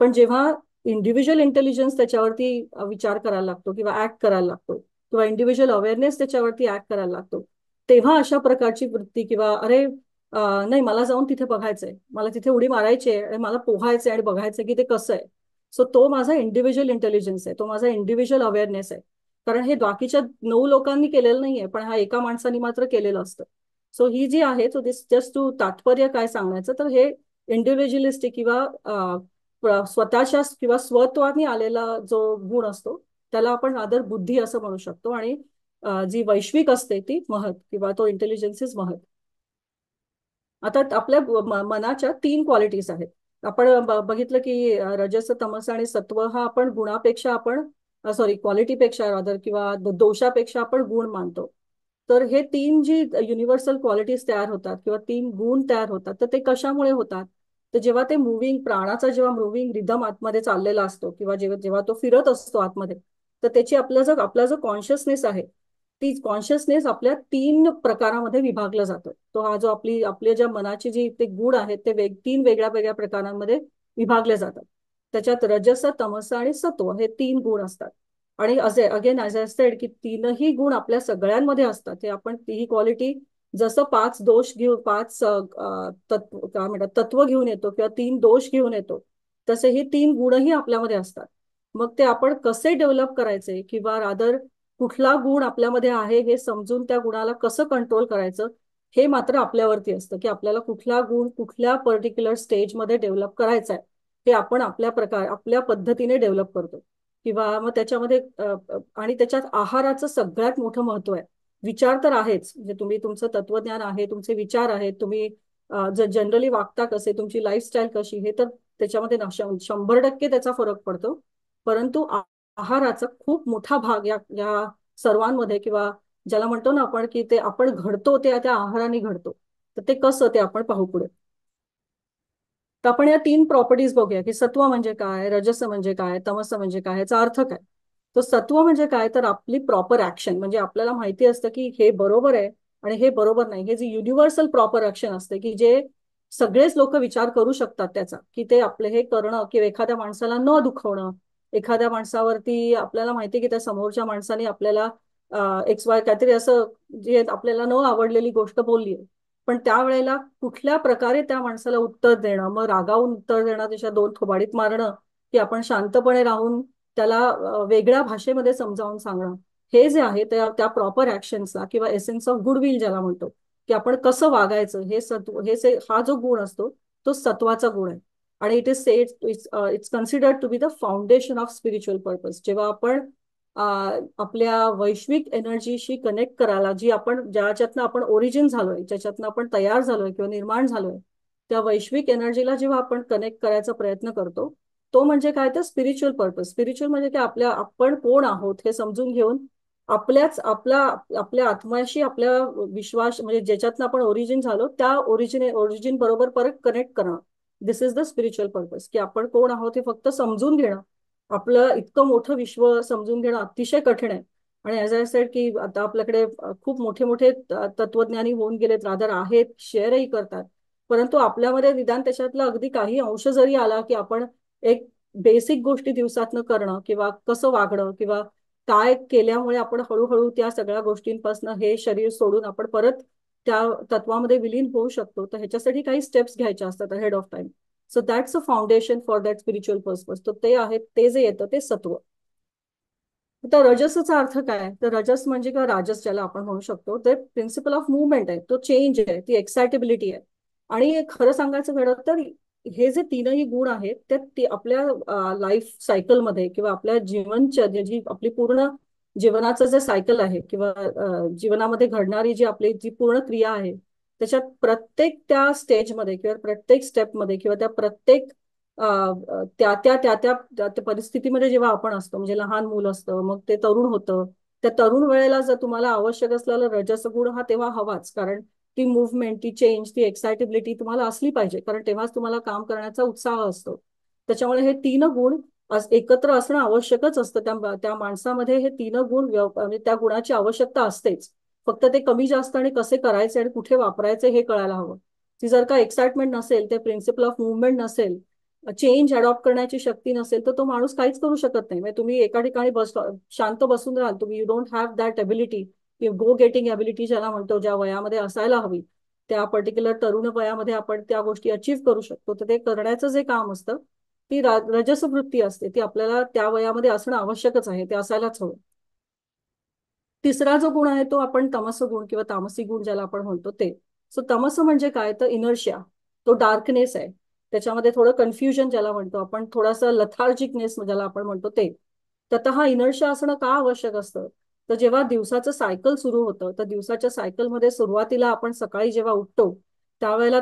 पण जेव्हा इंडिव्हिज्युअल इंटेलिजन्स त्याच्यावरती विचार करायला लागतो, किंवा ऍक्ट करायला लागतो, किंवा इंडिव्हिज्युअल अवेअरनेस त्याच्यावरती ऍक्ट करायला लागतो, तेव्हा अशा प्रकारची वृत्ती, किंवा अरे नाही मला जाऊन तिथे बघायचंय, मला तिथे उडी मारायची आहे, आणि मला पोहायचंय आणि बघायचंय की ते कसं आहे. सो तो माझा इंडिव्हिज्युअल इंटेलिजन्स आहे, तो माझा इंडिव्हिज्युअल अवेअरनेस आहे. कारण हे बाकीच्या 9 लोकांनी केलेलं नाहीये, पण हा एका माणसाने मात्र केलेलं असतं. सो ही जी आहे, सो दिस जस्ट टू तात्पर्य काय सांगायचं, तर हे इंडिव्हिज्युअलिस्टिक किंवा स्वतःच्या किंवा स्वत्वाने आलेला जो गुण असतो, त्याला आपण आदर बुद्धी असं म्हणू शकतो, आणि जी वैश्विक असते ती महत, किंवा तो इंटेलिजन्स इज महत. आता आपल्या मनाच्या तीन क्वालिटीज आहेत. आपण बघितलं की रजस, तमस आणि सत्व हा आपण गुणापेक्षा आपण सॉरी क्वालिटीपेक्षा रादर किंवा दोषापेक्षा आपण गुण मानतो. तर हे तीन जी युनिव्हर्सल क्वालिटीज तयार होतात किंवा तीन गुण तयार होतात, तर ते कशामुळे होतात? तर जेव्हा ते मुव्हिंग प्राणाचा जेव्हा मुव्हिंग रिदम आतमध्ये चाललेला असतो किंवा जेव्हा जेव्हा तो फिरत असतो आतमध्ये, तर त्याची आपला जो कॉन्शियसनेस आहे, ती कॉन्शियसनेस आपल्या तीन प्रकारामध्ये विभागला जातो. तो हा जो आपल्या ज्या मनाची जी ते गुण आहेत ते तीन वेगळ्या वेगळ्या प्रकारांमध्ये विभागले जातात. त्याच्यात रजस, तमस आणि सत्व हे तीन गुण असतात. आणि असे अगेन ॲज आय सेड की तीनही गुण आपल्या सगळ्यांमध्ये असतात. हे आपण तीही क्वालिटी जसं पाच दोष घेऊन पाच तत्व काय म्हणतात तत्व घेऊन येतो किंवा तीन दोष घेऊन येतो, तसे हे तीन गुणही आपल्यामध्ये असतात. मग ते आपण कसे डेव्हलप करायचे किंवा रादर कुठला गुण आपल्यामध्ये आहे हे समजून त्या गुणाला कसं कंट्रोल करायचं, हे मात्र आपल्यावरती असतं की आपल्याला कुठला गुण कुठल्या पर्टिक्युलर स्टेजमध्ये डेव्हलप करायचा आहे. हे आपण आपल्या पद्धतीने डेव्हलप करतो. किंवा मग त्याच्यामध्ये आणि त्याच्यात आहाराचं सगळ्यात मोठं महत्व आहे. विचार तर आहेच, म्हणजे तुम्ही तुमचं तत्वज्ञान आहे, तुमचे विचार आहेत, तुम्ही जनरली वागता कसे, तुमची लाईफस्टाईल कशी, हे तर त्याच्यामध्ये 100% त्याचा फरक पडतो. परंतु आहाराचा खूप मोठा भाग या या सर्वांमध्ये किंवा ज्याला म्हणतो ना आपण की ते आपण घडतो ते त्या आहाराने घडतो. तर ते कसं ते आपण पाहू पुढे. तर आपण या तीन प्रॉपर्टीज बघूया की सत्व म्हणजे काय, रजस म्हणजे काय, तमस म्हणजे काय, याचा अर्थ काय. तर सत्व म्हणजे काय, तर आपली प्रॉपर ऍक्शन, म्हणजे आपल्याला माहिती असतं की हे बरोबर आहे आणि हे बरोबर नाही. हे जे युनिव्हर्सल प्रॉपर ऍक्शन असते की जे सगळेच लोक विचार करू शकतात त्याचा, की ते आपले हे करणं किंवा एखाद्या माणसाला न दुखवणं. एखाद्या माणसावरती आपल्याला माहिती की त्या समोरच्या माणसाने आपल्याला एक्स वाय काहीतरी असं जे आपल्याला न आवडलेली गोष्ट बोलली, पण त्यावेळेला कुठल्या प्रकारे त्या माणसाला उत्तर देणं, मग रागावून उत्तर देणं, त्याच्या दोन थोबाडीत मारणं, की आपण शांतपणे राहून त्याला वेगळ्या भाषेमध्ये समजावून सांगणं, हे जे आहे त्या प्रॉपर ऍक्शन्सला किंवा एसेन्स ऑफ गुडविल ज्याला म्हणतो, की आपण कसं वागायचं, हा जो गुण असतो तो सत्वाचा गुण आहे. आणि it is said it's considered to be the foundation of spiritual purpose. जेव्हा आपण आपल्या वैश्विक एनर्जीशी कनेक्ट करायला, जी आपण ज्याच्यातनं आपण ओरिजिन झालोय, ज्याच्यातनं आपण तयार झालोय किंवा निर्माण झालोय, त्या वैश्विक एनर्जीला जेव्हा आपण कनेक्ट करायचा प्रयत्न करतो, तो म्हणजे काय, तर स्पिरिच्युअल पर्पज. स्पिरिच्युअल म्हणजे काय, आपण कोण आहोत हे समजून घेऊन आपल्या आत्म्याशी आपल्या विश्वास, म्हणजे ज्याच्यातनं आपण ओरिजिन झालो त्या ओरिजिन बरोबर परत कनेक्ट करणं. दिस इज द स्पिरिच्युअल पर्पज, की आपण कोण आहोत हे फक्त समजून घेणं. आपलं इतकं मोठं विश्व समजून घेणं अतिशय कठीण आहे. आणि ॲज आय सेड की आता आपल्याकडे खूप मोठे मोठे तत्वज्ञानी होऊन गेलेत, रादर आहेत, शेअरही करतात. परंतु आपल्यामध्ये निदान त्याच्यातला अगदी काही अंश जरी आला की आपण एक बेसिक गोष्टी दिवसातनं करणं किंवा कसं वागणं किंवा काय केल्यामुळे आपण हळूहळू त्या सगळ्या गोष्टींपासून हे शरीर सोडून आपण परत त्या तत्वामध्ये विलीन होऊ शकतो, तर ह्याच्यासाठी काही स्टेप्स घ्यायच्या असतात ahead of time. So that's a foundation for that spiritual purpose. तर ते आहे, ते जे येतं ते सत्व. तर रजसचा अर्थ काय, तर रजस म्हणजे किंवा राजस ज्याला आपण म्हणू शकतो, ते प्रिन्सिपल ऑफ मुवमेंट आहे, तो चेंज आहे, ती एक्साइटेबिलिटी आहे. आणि खरं सांगायचं घडत तर हे जे तीनही गुण आहेत ते आपल्या लाईफ सायकलमध्ये किंवा आपल्या जी आपली पूर्ण जीवनाचं जे सायकल आहे किंवा जीवनामध्ये घडणारी जी आपली जी पूर्ण क्रिया आहे, त्याच्यात प्रत्येक त्या स्टेजमध्ये किंवा प्रत्येक स्टेपमध्ये किंवा त्या प्रत्येक त्या परिस्थितीमध्ये जेव्हा आपण असतो, म्हणजे लहान मुलं असतं, मग ते तरुण होतं, त्या तरुण वेळेला जर तुम्हाला आवश्यक असलेला रजस गुण हा तेव्हा हवाच. कारण ती मुवमेंट, ती चेंज, ती एक्साइटेबिलिटी तुम्हाला असली पाहिजे, कारण तेव्हाच तुम्हाला काम करण्याचा उत्साह असतो. त्याच्यामुळे हे तीन गुण एकत्र असणं आवश्यकच असतं. त्या माणसामध्ये हे तीन गुण म्हणजे त्या गुणाची आवश्यकता असतेच. फक्त ते कमी जास्त आणि कसे करायचे आणि कुठे वापरायचे हे कळायला हवं. ती जर का एक्साइटमेंट नसेल, ते प्रिन्सिपल ऑफ मुवमेंट नसेल, चेंज अडॉप्ट करण्याची शक्ती नसेल, तर तो माणूस काहीच करू शकत नाही. म्हणजे तुम्ही एका ठिकाणी शांत बसून राहाल, तुम्ही you don't have that ability, go getting ability ज्याला म्हणतो, ज्या वयामध्ये असायला हवी, त्या पर्टिक्युलर तरुण वयामध्ये आपण त्या गोष्टी अचीव्ह करू शकतो. तर ते करण्याचं जे काम असतं, ती रजस वृत्ती असते, ती आपल्याला त्या वयामध्ये असणं आवश्यकच आहे, ते असायलाच हवं. तिसरा जो गुण आहे तो आपण तमस गुण किंवा तामसी गुण ज्याला आपण म्हणतो ते. सो तमस म्हणजे काय, तर इनर्शिया, तो डार्कनेस आहे. त्याच्यामध्ये थोडं कन्फ्युजन ज्याला म्हणतो आपण, थोडासा लथार्जिकनेस ज्याला आपण म्हणतो ते. तर आता हा इनर्शिया असणं का आवश्यक असतं, तर जेव्हा दिवसाचं सायकल सुरू होतं, तर दिवसाच्या सायकलमध्ये सुरुवातीला आपण सकाळी जेव्हा उठतो, त्यावेळेला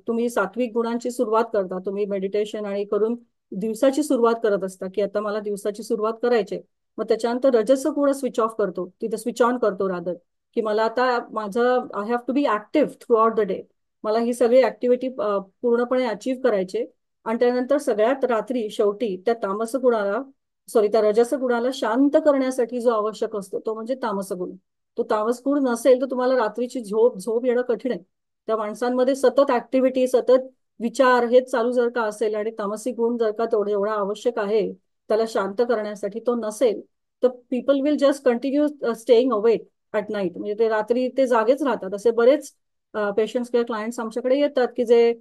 तुम्ही सात्विक गुणांची सुरुवात करता, तुम्ही मेडिटेशन आणि करून दिवसाची सुरुवात करत असता, की आता मला दिवसाची सुरुवात करायची. मग त्याच्यानंतर रजस गुण स्विच ऑफ करतो, तिथे स्विच ऑन करतो रादर, की मला आता माझं I have to be active throughout the day. मला ही सगळी ऍक्टिव्हिटी पूर्णपणे अचीव्ह करायचे. आणि त्यानंतर सगळ्यात रात्री शेवटी त्या तामस गुणाला, सॉरी, त्या रजस गुणाला शांत करण्यासाठी जो आवश्यक असतो तो म्हणजे तामस गुण. तो तामस गुण नसेल तर तुम्हाला रात्रीची झोप झोप येणं कठीण आहे. त्या माणसांमध्ये सतत ऍक्टिव्हिटी, सतत विचार हेच चालू जर का असेल आणि तामसिक गुण जर का तेवढे एवढा आवश्यक आहे त्याला शांत करण्यासाठी तो नसेल, तर people will just continue staying awake at night. म्हणजे ते रात्री ते जागेच राहतात. असे बरेच पेशंट्स किंवा क्लायंट्स आमच्याकडे येतात की जे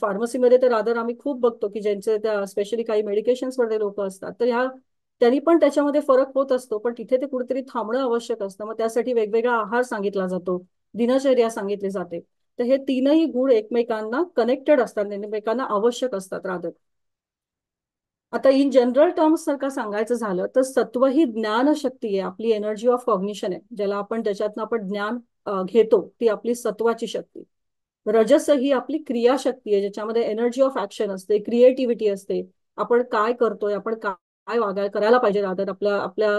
फार्मसीमध्ये तर रादर आम्ही खूप बघतो की ज्यांचे त्या स्पेशली काही मेडिकेशन्समध्ये लोक असतात, तर त्यांनी पण त्याच्यामध्ये फरक होत असतो. पण तिथे ते कुठेतरी थांबणं आवश्यक असतं. मग त्यासाठी वेगवेगळा आहार सांगितला जातो, दिनचर्या सांगितली जाते. तर हे तीनही गुण एकमेकांना कनेक्टेड असतात, एकमेकांना आवश्यक असतात रादर. आता इन जनरल टर्म्स जर का सांगायचं झालं तर सत्व ही ज्ञान शक्ती आहे, आपली एनर्जी ऑफ कॉग्निशन आहे, ज्याला आपण ज्याच्यातनं आपण ज्ञान घेतो, ती आपली सत्वाची शक्ती. रजस ही आपली क्रियाशक्ती आहे, ज्याच्यामध्ये एनर्जी ऑफ ऍक्शन असते, क्रिएटिव्हिटी असते. आपण काय करतोय, आपण काय करायला पाहिजे रादर, आपल्या आपल्या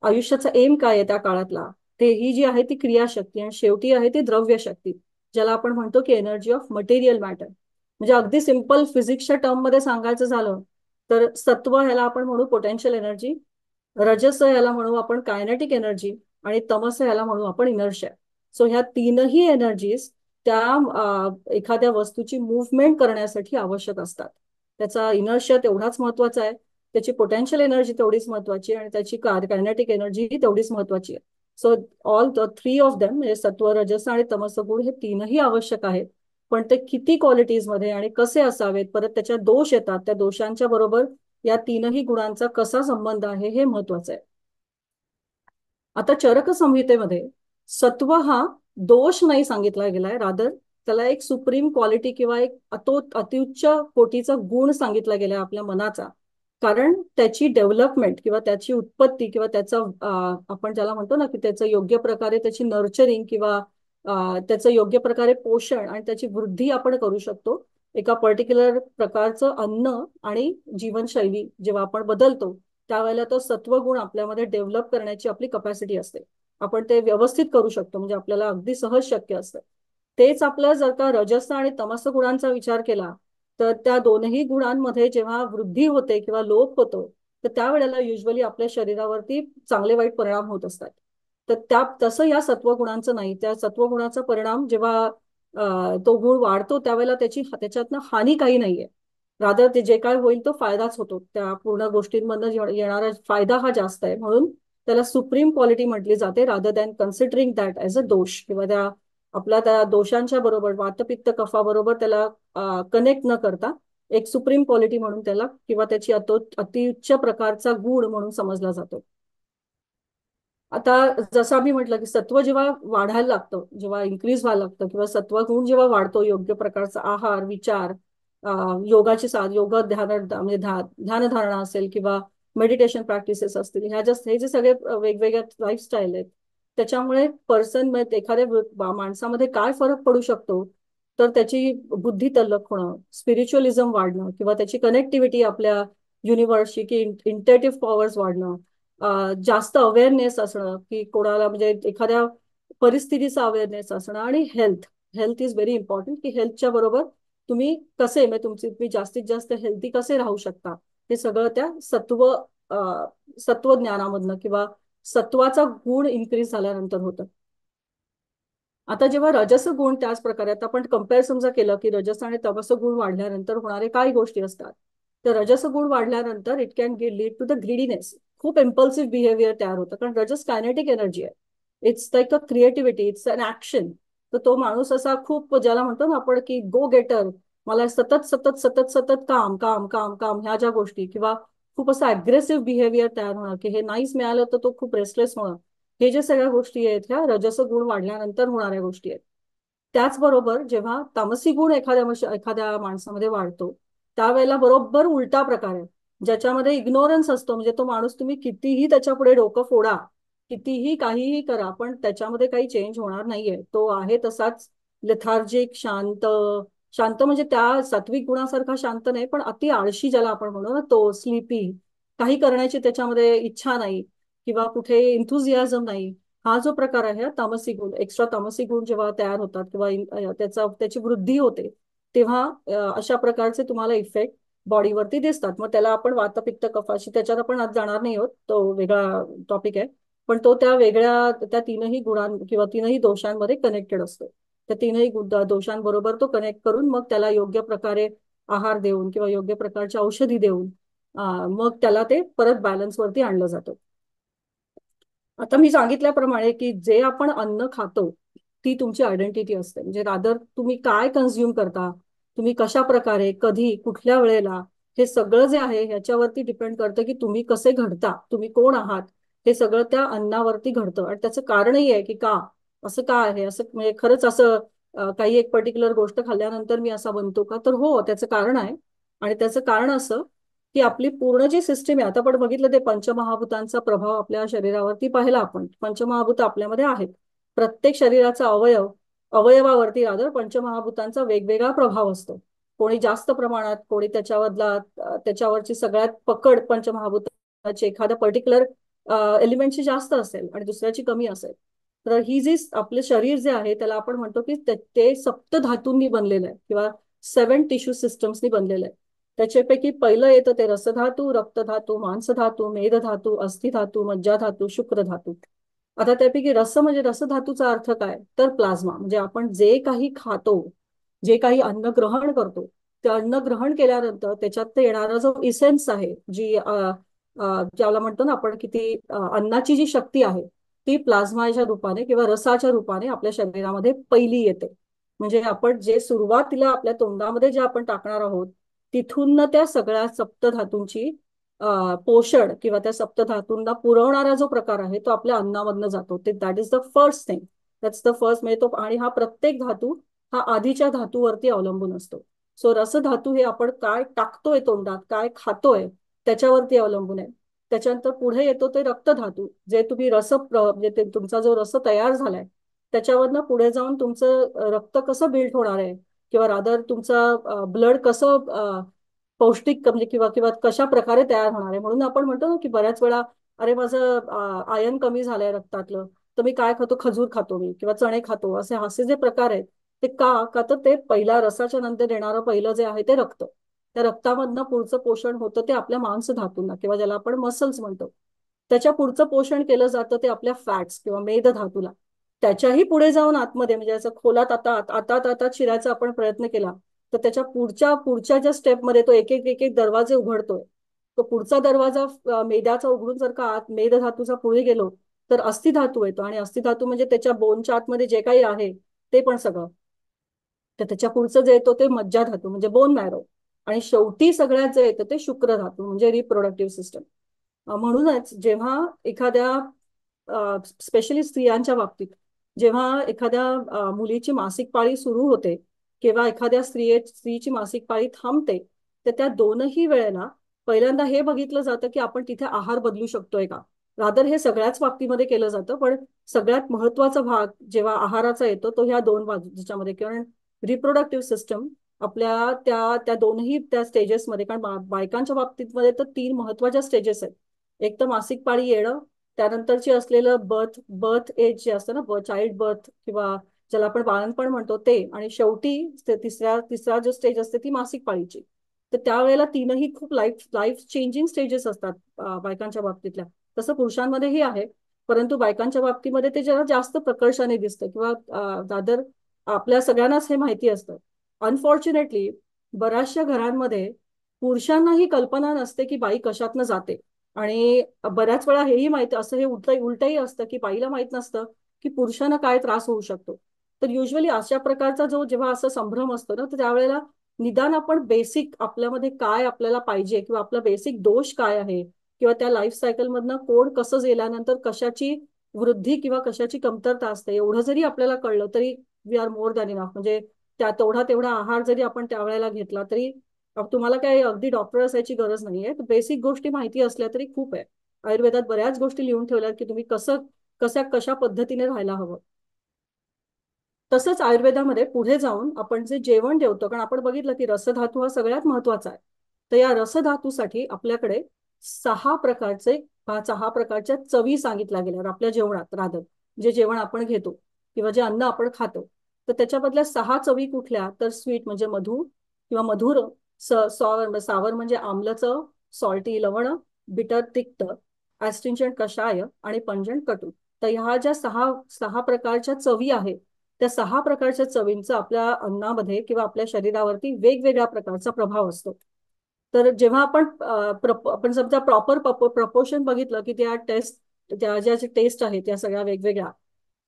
आयुष्याचा एम काय आहे त्या काळातला, ते ही जी आहे ती क्रियाशक्ती. आणि शेवटी आहे ती द्रव्य शक्ती, ज्याला आपण म्हणतो की एनर्जी ऑफ मटेरियल मॅटर. म्हणजे अगदी सिंपल फिजिक्सच्या टर्म मध्ये सांगायचं झालं तर सत्व ह्याला आपण म्हणू पोटेन्शियल एनर्जी, रजस याला म्हणू आपण कायनेटिक एनर्जी, आणि तमस याला म्हणू आपण इनर्शिया. सो ह्या तीनही एनर्जीज त्या एखाद्या वस्तूची मुवमेंट करण्यासाठी आवश्यक असतात. त्याचा इनर्शिया तेवढाच महत्वाचा आहे, त्याची पोटेन्शियल एनर्जी तेवढीच महत्वाची, आणि त्याची कायनेटिक एनर्जी ही तेवढीच महत्वाची आहे. So all the three of them म्हणजे सत्व, रजस आणि तमस गुण हे तीनही आवश्यक आहेत. पण ते किती क्वालिटीज मध्ये आणि कसे असावेत, परत त्याच्या दोष येतात, त्या दोषांच्या बरोबर या तीनही गुणांचा कसा संबंध आहे हे महत्वाचं आहे. आता चरक संहितेमध्ये सत्व हा दोष नाही सांगितला गेलाय, रादर त्याला एक सुप्रीम क्वालिटी किंवा एक अतिउच्च कोटीचा गुण सांगितला गेलाय आपल्या मनाचा. कारण त्याची डेव्हलपमेंट किंवा त्याची उत्पत्ती किंवा त्याचं आपण ज्याला म्हणतो ना की त्याचं योग्य प्रकारे त्याची नर्चरिंग किंवा त्याचं योग्य प्रकारे पोषण आणि त्याची वृद्धी आपण करू शकतो एका पर्टिक्युलर प्रकारचं अन्न आणि जीवनशैली जेव्हा आपण बदलतो त्यावेळेला तो सत्वगुण आपल्यामध्ये डेव्हलप करण्याची आपली कपॅसिटी असते. आपण ते व्यवस्थित करू शकतो, म्हणजे आपल्याला अगदी सहज शक्य असतं. तेच आपलं जर का रजस आणि तमस गुणांचा विचार केला तर त्या दोनही गुणांमध्ये जेव्हा वृद्धी होते किंवा लोप होतो तर त्यावेळेला युजली आपल्या शरीरावरती चांगले वाईट परिणाम होत असतात. तर तसं या सत्वगुणांचं नाही. त्या सत्वगुणाचा परिणाम जेव्हा तो गुण वाढतो त्यावेळेला त्याच्यातनं हानी काही नाहीये. रादर ते जे काय होईल तो फायदाच होतो. त्या पूर्ण गोष्टींमधनं येणारा फायदा हा जास्त आहे, म्हणून त्याला सुप्रीम क्वालिटी म्हटली जाते, rather than considering that as a दोष किंवा त्या दोषांच्या बरोबर वातपित्त कफाबरोबर त्याला कनेक्ट न करता एक सुप्रीम क्वालिटी म्हणून त्याला किंवा त्याची अतिउच्च प्रकारचा गुण म्हणून समजला जातो. आता जसं आम्ही म्हटलं की सत्व जेव्हा वाढायला लागतं, जेव्हा इन्क्रीज व्हायला लागतं किंवा सत्व गुण जेव्हा वाढतो, योग्य प्रकारचा आहार, विचार, योगाची योग ध्यान म्हणजे ध्यानधारणा असेल किंवा मेडिटेशन प्रॅक्टिसेस असतील, हे जे सगळे वेगवेगळ्या लाईफस्टाईल आहेत त्याच्यामुळे पर्सन एखाद्या माणसामध्ये काय फरक पडू शकतो, तर त्याची बुद्धी तल्लख होणं, स्पिरिच्युअलिझम वाढणं किंवा त्याची कनेक्टिव्हिटी आपल्या युनिव्हर्सशी की इंटेटिव्ह पॉवर्स वाढणं, जास्त अवेअरनेस असणं की कोणाला म्हणजे एखाद्या परिस्थितीचा अवेअरनेस असणं, आणि health health is very important की हेल्थच्या बरोबर तुम्ही कसे म्हणजे तुम्ही जास्तीत जास्त हेल्थी कसे राहू शकता, हे सगळं त्या सत्व ज्ञानामधनं किंवा सत्वाचा गुण इन्क्रीज झाल्यानंतर होतं. आता जेव्हा रजस गुण त्याच प्रकारे, आता आपण कम्पेअर समजा केलं की रजस आणि तमस गुण वाढल्यानंतर होणारे काय गोष्टी असतात, तर रजस गुण वाढल्यानंतर it can lead to the greediness. खूप इम्पल्सिव्ह बिहेवियर तयार होतं, कारण रजस कायनेटिक एनर्जी आहे. It's like a creativity, it's an action. तर तो माणूस असा खूप ज्याला म्हणतो ना आपण की गो गेटर, मला सतत सतत सतत सतत काम काम काम काम ह्या ज्या गोष्टी, किंवा खूप असं अग्रेसिव्ह बिहेवियर तयार होणं की हे नाहीच मिळालं तर तो खूप रेस्टलेस होणं, हे जे सगळ्या गोष्टी आहेत ह्या रजस गुण वाढल्यानंतर होणाऱ्या गोष्टी आहेत. त्याचबरोबर जेव्हा तामसी गुण एखाद्या माणसामध्ये वाढतो त्यावेळेला बरोबर उलटा प्रकार आहे, ज्याच्यामध्ये इग्नोरन्स असतो. म्हणजे तो माणूस तुम्ही कितीही त्याच्या पुढे डोकं फोडा, कितीही काहीही करा, पण त्याच्यामध्ये काही चेंज होणार नाहीये, तो आहे तसाच लेथार्जिक, शांत. शांत म्हणजे त्या सात्विक गुणासारखा शांत नाही, पण अति आळशी ज्याला आपण म्हणू ना, तो स्लीपी, काही करण्याची त्याच्यामध्ये इच्छा नाही किंवा कुठे इंथुझियाझम नाही. हा जो प्रकार आहे, तामसी गुण, एक्स्ट्रा तामसी गुण जेव्हा तयार होतात किंवा त्याची वृद्धी होते, तेव्हा अशा प्रकारचे तुम्हाला इफेक्ट बॉडीवरती दिसतात. मग त्याला आपण वात, पित्त, कफाशी, त्याच्यात आपण आज जाणार नाही आहोत, तो वेगळा टॉपिक आहे. पण तो त्या वेगळ्या, त्या तीनही गुणां किंवा तीनही दोषांमध्ये कनेक्टेड असतो. त्या तीनही दोषांबरोबर तो कनेक्ट करून मग त्याला योग्य प्रकारे आहार देऊन किंवा योग्य प्रकारच्या औषधी देऊन मग त्याला ते परत बॅलन्सवरती आणलं जातं. आता मी सांगितल्याप्रमाणे की जे आपण अन्न खातो ती तुमची आयडेंटिटी असते. म्हणजे रादर तुम्ही काय कन्झ्युम करता, तुम्ही कशा प्रकारे, कधी, कुठल्या वेळेला, हे सगळं जे आहे ह्याच्यावरती डिपेंड करतं की तुम्ही कसे घडता, तुम्ही कोण आहात. हे सगळं त्या अन्नावरती घडतं. आणि त्याचं कारणही आहे की का असं का आहे, असं म्हणजे खरंच असं काही एक पर्टिक्युलर गोष्ट खाल्ल्यानंतर मी असा बनतो का, तर हो, त्याचं कारण आहे. आणि त्याचं कारण असं की आपली पूर्ण जी सिस्टीम आहे, आता आपण बघितलं ते पंचमहाभूतांचा प्रभाव आपल्या शरीरावरती पाहिला आपण. पंचमहाभूत आपल्यामध्ये आहेत. प्रत्येक शरीराचा अवयवावरती रादर पंचमहाभूतांचा वेगवेगळा प्रभाव असतो. कोणी जास्त प्रमाणात, कोणी त्याच्यावरची सगळ्यात पकड पंचमहाभूताची एखाद्या पर्टिक्युलर एलिमेंटची जास्त असेल आणि दुसऱ्याची कमी असेल. तर ही जी आपलं शरीर जे आहे त्याला आपण म्हणतो की ते सप्त धातूंनी बनलेलं आहे किंवा 7 टिश्यू सिस्टम्सनी बनलेलं आहे. त्याच्यापैकी पहिलं येतं ते रसधातू, रक्तधातू, मांसधातू, मेदधातू, अस्थिधातू, मज्जाधातू, शुक्रधातू. आता त्यापैकी रस म्हणजे रसधातूचा अर्थ काय, तर प्लाझ्मा. म्हणजे आपण जे काही खातो, जे काही अन्न ग्रहण करतो, ते अन्न ग्रहण केल्यानंतर त्याच्यात ते येणारा जो इसेन्स आहे, ज्याला म्हणतो ना आपण की ती अन्नाची जी शक्ती आहे ती प्लाझ्माच्या रूपाने किंवा रसाच्या रूपाने आपल्या शरीरामध्ये पहिली येते. म्हणजे आपण जे सुरुवातीला आपल्या तोंडामध्ये जे आपण टाकणार आहोत तिथून त्या सगळ्या सप्तधातूंची पोषण किंवा त्या सप्तधातूंना पुरवणारा जो प्रकार आहे तो आपल्या अन्नामधनं जातो. ते that is the first thing. That's the first. म्हणजे तो, आणि हा प्रत्येक धातू हा आधीच्या धातूवरती अवलंबून असतो. सो रसधातू हे आपण काय टाकतोय तोंडात, काय खातोय त्याच्यावरती अवलंबून आहे. त्याच्यानंतर पुढे येतो ते रक्तधातू, जे तुम्ही म्हणजे तुमचा जो रस तयार झालाय त्याच्यावरनं पुढे जाऊन तुमचं रक्त कसं बिल्ड होणार आहे किंवा रादर तुमचं ब्लड कसं पौष्टिक म्हणजे किंवा किंवा कशा प्रकारे तयार होणार आहे. म्हणून आपण म्हणतो ना की बऱ्याच वेळा, अरे माझं आयर्न कमी झालंय रक्तातलं, तर मी काय खातो, खजूर खातो मी किंवा चणे खातो, असे जे प्रकार आहेत ते का तर ते पहिल्या रसाच्या नंतर येणारं पहिलं जे आहे ते रक्त. त्या रक्तामधनं पुढचं पोषण होतं ते आपल्या मांसधातूंना किंवा ज्याला आपण मसल्स म्हणतो. त्याच्या पुढचं पोषण केलं जातं ते आपल्या फॅट्स किंवा मेदधातूला. त्याच्याही पुढे जाऊन आतमध्ये म्हणजे असं खोलात आता शिरायचा आपण प्रयत्न केला तर त्याच्या पुढच्या ज्या स्टेपमध्ये तो एक एक दरवाजे उघडतोय. तो पुढचा दरवाजा मेद्याचा उघडून जर का आत मेदधातूचा पुढे गेलो तर अस्थिधातू येतो. आणि अस्थिधातू म्हणजे त्याच्या बोनच्या आतमध्ये जे काही आहे ते पण सगळं. तर त्याच्या पुढचं जे येतो ते मज्जाधातू म्हणजे बोन मॅरो. आणि शेवटी सगळ्यात जे येतं ते शुक्रधातू म्हणजे रिप्रोडक्टिव्ह सिस्टम. म्हणूनच जेव्हा एखाद्या स्पेशली स्त्रियांच्या बाबतीत जेव्हा एखाद्या मुलीची मासिक पाळी सुरू होते किंवा एखाद्या स्त्रीची मासिक पाळी थांबते, तर त्या दोनही वेळेला पहिल्यांदा हे बघितलं जातं की आपण तिथे आहार बदलू शकतोय का. रादर हे सगळ्याच बाबतीमध्ये केलं जातं, पण सगळ्यात महत्वाचा भाग जेव्हा आहाराचा येतो तो ह्या दोन बाजूच्यामध्ये. कारण रिप्रोडक्टिव्ह सिस्टम आपल्या त्या त्या दोनही त्या स्टेजेसमध्ये, कारण बायकांच्या बाबतीत तर 3 महत्वाच्या स्टेजेस आहेत. एक तर मासिक पाळी येणं, त्यानंतरची असलेलं बर्थ एज जे असतं ना, चाइल्ड बर्थ किंवा ज्याला आपण बाळणपण म्हणतो ते, आणि शेवटी तिसरा जो स्टेज असते ती मासिक पाळीची. तर त्यावेळेला तीनही खूप लाईफ चेंजिंग स्टेजेस असतात बायकांच्या बाबतीतल्या. तसं पुरुषांमध्येही आहे, परंतु बायकांच्या बाबतीमध्ये ते जरा जास्त प्रकर्षाने दिसतं किंवा दादर आपल्या सगळ्यांनाच हे माहिती असतं. अनफॉर्च्युनेटली बऱ्याचशा घरांमध्ये पुरुषांनाही कल्पना नसते की बाई कशातनं जाते. आणि बऱ्याच वेळा हेही माहिती असं, हे उलटही असतं की बाईला माहित नसतं की पुरुषांना काय त्रास होऊ शकतो. तर युजली अशा प्रकारचा जेव्हा असा संभ्रम असतो ना, तर त्यावेळेला निदान आपण बेसिक आपल्यामध्ये काय आपल्याला पाहिजे किंवा आपला बेसिक दोष काय आहे किंवा त्या लाईफ सायकल मधनं कोण कसं गेल्यानंतर कशाची वृद्धी किंवा कशाची कमतरता असते एवढं जरी आपल्याला कळलं तरी we are more than enough. म्हणजे तेवढा आहार जरी आपण त्यावेळेला घेतला तरी तुम्हाला काही अगदी डॉक्टर असायची गरज नाहीये. बेसिक गोष्टी माहिती असल्या तरी खूप आहे. आयुर्वेदात बऱ्याच गोष्टी लिहून ठेवल्यात की तुम्ही कशा पद्धतीने राहायला हवं. तसंच आयुर्वेदामध्ये पुढे जाऊन आपण जे जेवण जेवतो, कारण आपण बघितलं की रसधातू हा सगळ्यात महत्वाचा आहे. तर या रसधातूसाठी आपल्याकडे 6 प्रकारचे 6 प्रकारच्या चवी सांगितल्या गेल्या आपल्या जेवणात. राधर जे जेवण आपण घेतो किंवा जे अन्न आपण खातो, तर त्याच्यामधल्या 6 चवी कुठल्या, तर स्वीट म्हणजे मधु किंवा मधुर, सॉवर सावर म्हणजे आम्लचं, सॉल्टी लवण, बिटर तिक्त, ऍस्ट्रिंजंट कषाय आणि पंजंट कटू. तर ह्या ज्या सहा सहा प्रकारच्या चवी आहेत, त्या 6 प्रकारच्या चवींचा आपल्या अन्नामध्ये किंवा आपल्या शरीरावरती वेगवेगळ्या प्रकारचा प्रभाव असतो. तर जेव्हा आपण समजा प्रॉपर प्रपोर्शन बघितलं की त्या ज्या टेस्ट आहेत त्या सगळ्या वेगवेगळ्या,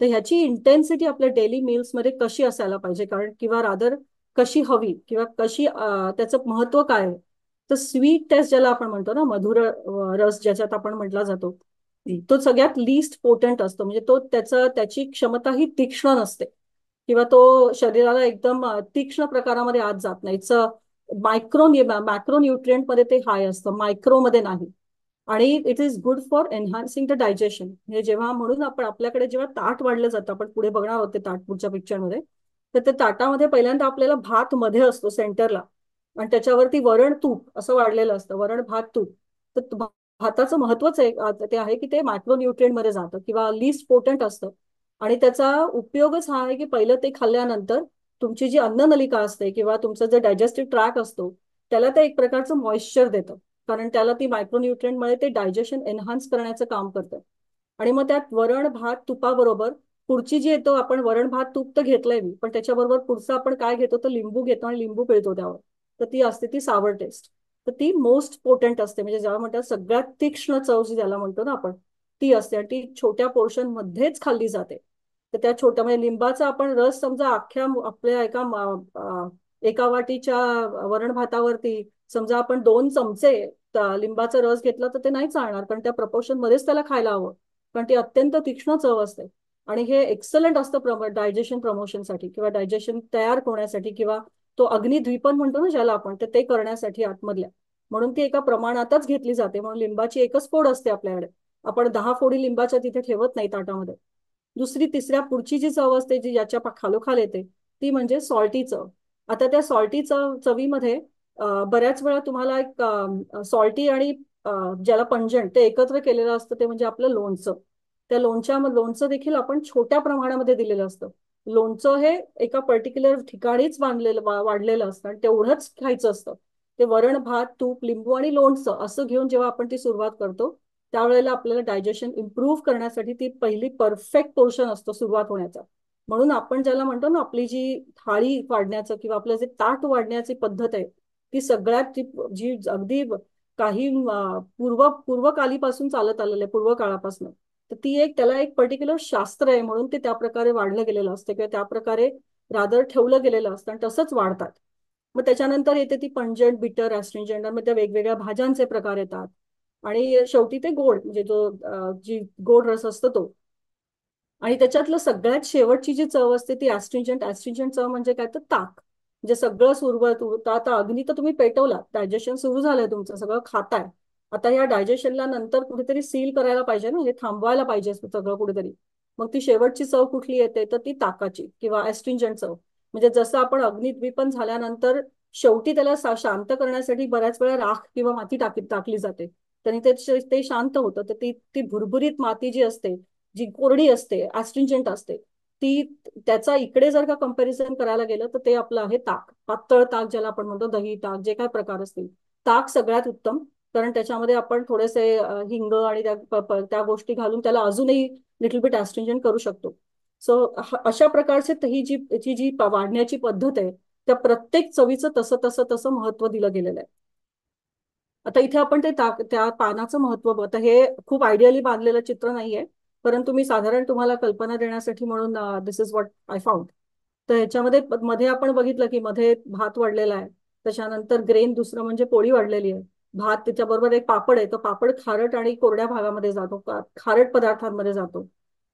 तर ह्याची इंटेन्सिटी आपल्या डेली मील्समध्ये कशी असायला पाहिजे, कारण किंवा रादर कशी हवी किंवा कशी त्याचं महत्व काय आहे. तर स्वीट टेस्ट ज्याला आपण म्हणतो ना, मधुर रस ज्याच्यात आपण म्हटला जातो, तो सगळ्यात लिस्ट पोटंट असतो. म्हणजे त्याची क्षमता ही तीक्ष्ण नसते किंवा तो शरीराला एकदम तीक्ष्ण प्रकारामध्ये आत जात नाही. मॅक्रो न्यूट्रिएंट मध्ये ते हाय असतं, मायक्रो मध्ये नाही. आणि it is good for enhancing the digestion. हे जेव्हा म्हणून आपल्याकडे जेव्हा ताट वाढलं जातं, आपण पुढे बघणार आहोत ते ताट पुढच्या पिक्चरमध्ये, तर त्या ताटामध्ये पहिल्यांदा आपल्याला भात मध्ये असतो सेंटरला, आणि त्याच्यावरती वरण तूप असं वाढलेलं असतं, वरण भात तूप. तर भाताचं महत्वच आहे ते आहे की ते मायक्रोन्युट्रिएंट मध्ये जातं किंवा लिस्ट पोटंट असतं. आणि त्याचा उपयोगच हा आहे की पहिलं ते खाल्ल्यानंतर तुमची जी अन्ननलिका असते किंवा तुमचा जो डायजेस्टिव्ह ट्रॅक असतो, त्याला ते एक प्रकारचं मॉइश्चर देतं, कारण त्याला ती मायक्रोन्युट्रिएंटमुळे ते डायजेशन एनहान्स करण्याचं काम करतं. आणि मग त्यात वरण भात तुपाबरोबर पुढची जी येतो, आपण वरण भात तूप तर घेतलंय मी, पण त्याच्याबरोबर पुढचं आपण काय घेतो, तर लिंबू घेतो आणि लिंबू पिळतो त्यावर. तर ती असते ती सावर टेस्ट. तर ती मोस्ट पोटेंट असते, म्हणजे ज्याला म्हणतात सगळ्यात तीक्ष्ण चव जी ज्याला म्हणतो ना आपण, ती असते. आणि ती छोट्या पोर्शन मध्येच खाल्ली जाते. तर त्या छोट्या म्हणजे लिंबाचा आपण रस समजा अख्ख्या आपल्या एका वाटीच्या वरण भातावरती समजा आपण 2 चमचे लिंबाचा रस घेतला तर ते नाही चालणार, कारण त्या प्रपोर्शन मध्येच त्याला खायला हवं, कारण ती अत्यंत तीक्ष्ण चव असते. आणि हे एक्सलंट असतं डायजेशन प्रमोशनसाठी किंवा डायजेशन तयार होण्यासाठी किंवा तो अग्निद्वीपन म्हणतो ना ज्याला आपण, तर ते करण्यासाठी आतमधल्या. म्हणून ती एका प्रमाणातच घेतली जाते. म्हणून लिंबाची एकच फोड असते आपल्याकडे, आपण 10 फोडी लिंबाच्या तिथे ठेवत नाही ताटामध्ये. दुसरी तिसऱ्या पुढची जी चव असते जी याच्या खालोखाल येते, ती म्हणजे सॉल्टी चव. आता त्या सॉल्टी चवीमध्ये बऱ्याच वेळा तुम्हाला एक सॉल्टी आणि ज्याला पंजंट ते एकत्र केलेलं असतं, ते म्हणजे आपलं लोणचं. त्या लोणचं देखील आपण छोट्या प्रमाणामध्ये दिलेलं असतं. लोणचं हे एका पर्टिक्युलर ठिकाणीच वाढलेलं असतं आणि तेवढंच खायचं असतं. ते वरण भात तूप लिंबू आणि लोणचं असं घेऊन जेव्हा आपण ती सुरुवात करतो, त्यावेळेला आपल्याला डायजेशन इम्प्रूव्ह करण्यासाठी ती पहिली परफेक्ट पोर्शन असतो सुरुवात होण्याचा. म्हणून आपण ज्याला म्हणतो ना, आपली जी थाळी वाढण्याचं किंवा आपलं जे ताट वाढण्याची पद्धत आहे, ती सगळ्यात जी अगदी काही पूर्वकालीपासून चालत आलेलं आहे, पूर्व काळापासून. तर ती त्याला एक पर्टिक्युलर शास्त्र आहे, म्हणून ते त्या प्रकारे वाढलं गेलेलं असतं किंवा त्या प्रकारे रादर ठेवलं गेलेलं असतं आणि तसंच वाढतात. मग त्याच्यानंतर येते ती पंजंट बिटर ऍस्ट्रिंजंट, मग त्या वेगवेगळ्या भाज्यांचे प्रकार येतात. आणि शेवटी ते गोड, म्हणजे जी गोड रस असतो तो. आणि त्याच्यातलं सगळ्यात शेवटची जी चव असते ती ऍस्ट्रिंजंट चव म्हणजे काय, तर ताक. म्हणजे सगळं सुरुवात आता अग्नी तर तुम्ही पेटवला, डायजेशन सुरू झालंय तुमचं, सगळं खाताय. आता या डायजेशनला नंतर कुठेतरी सील करायला पाहिजे ना, हे थांबवायला पाहिजे सगळं कुठेतरी. मग ती शेवटची चव कुठली येते, तर ती ताकाची किंवा ऍस्ट्रिंजंट चव. म्हणजे जसं आपण अग्निद्वीपन झाल्यानंतर शेवटी त्याला शांत करण्यासाठी बऱ्याच वेळा राख किंवा माती टाकली जाते, त्यांनी ते शांत होतं. तर ती ती भुरभुरीत माती जी असते, जी कोरडी असते, ऍस्ट्रिंजंट असते, ती त्याचा इकडे जर का कंपॅरिझन करायला गेलं तर ते आपलं आहे ताक. पातळ ताक ज्याला आपण म्हणतो, दही ताक, जे काय प्रकार असतील, ताक सगळ्यात उत्तम. कारण त्याच्यामध्ये आपण थोडेसे हिंग आणि त्या गोष्टी घालून त्याला अजूनही लिटल बिट ऍस्ट्रिंजंट करू शकतो. सो अशा प्रकारचे जी वाढण्याची पद्धत आहे, त्या प्रत्येक चवीचं तसं तसं तसं महत्व दिलं गेलेलं आहे. आता इथे आपण त्या पानाचं महत्व, आता हे खूप आयडियली बांधलेलं चित्र नाहीये, परंतु मी साधारण तुम्हाला कल्पना देण्यासाठी म्हणून दिस इज व्हॉट आय फाउंड. तर ह्याच्यामध्ये मध्ये आपण बघितलं की मध्ये भात वाढलेला आहे, त्याच्यानंतर ग्रेन दुसरं म्हणजे पोळी वाढलेली आहे, भात त्याच्याबरोबर एक पापड आहे, तो पापड खारट आणि कोरड्या भागामध्ये जातो, खारट पदार्थांमध्ये जातो.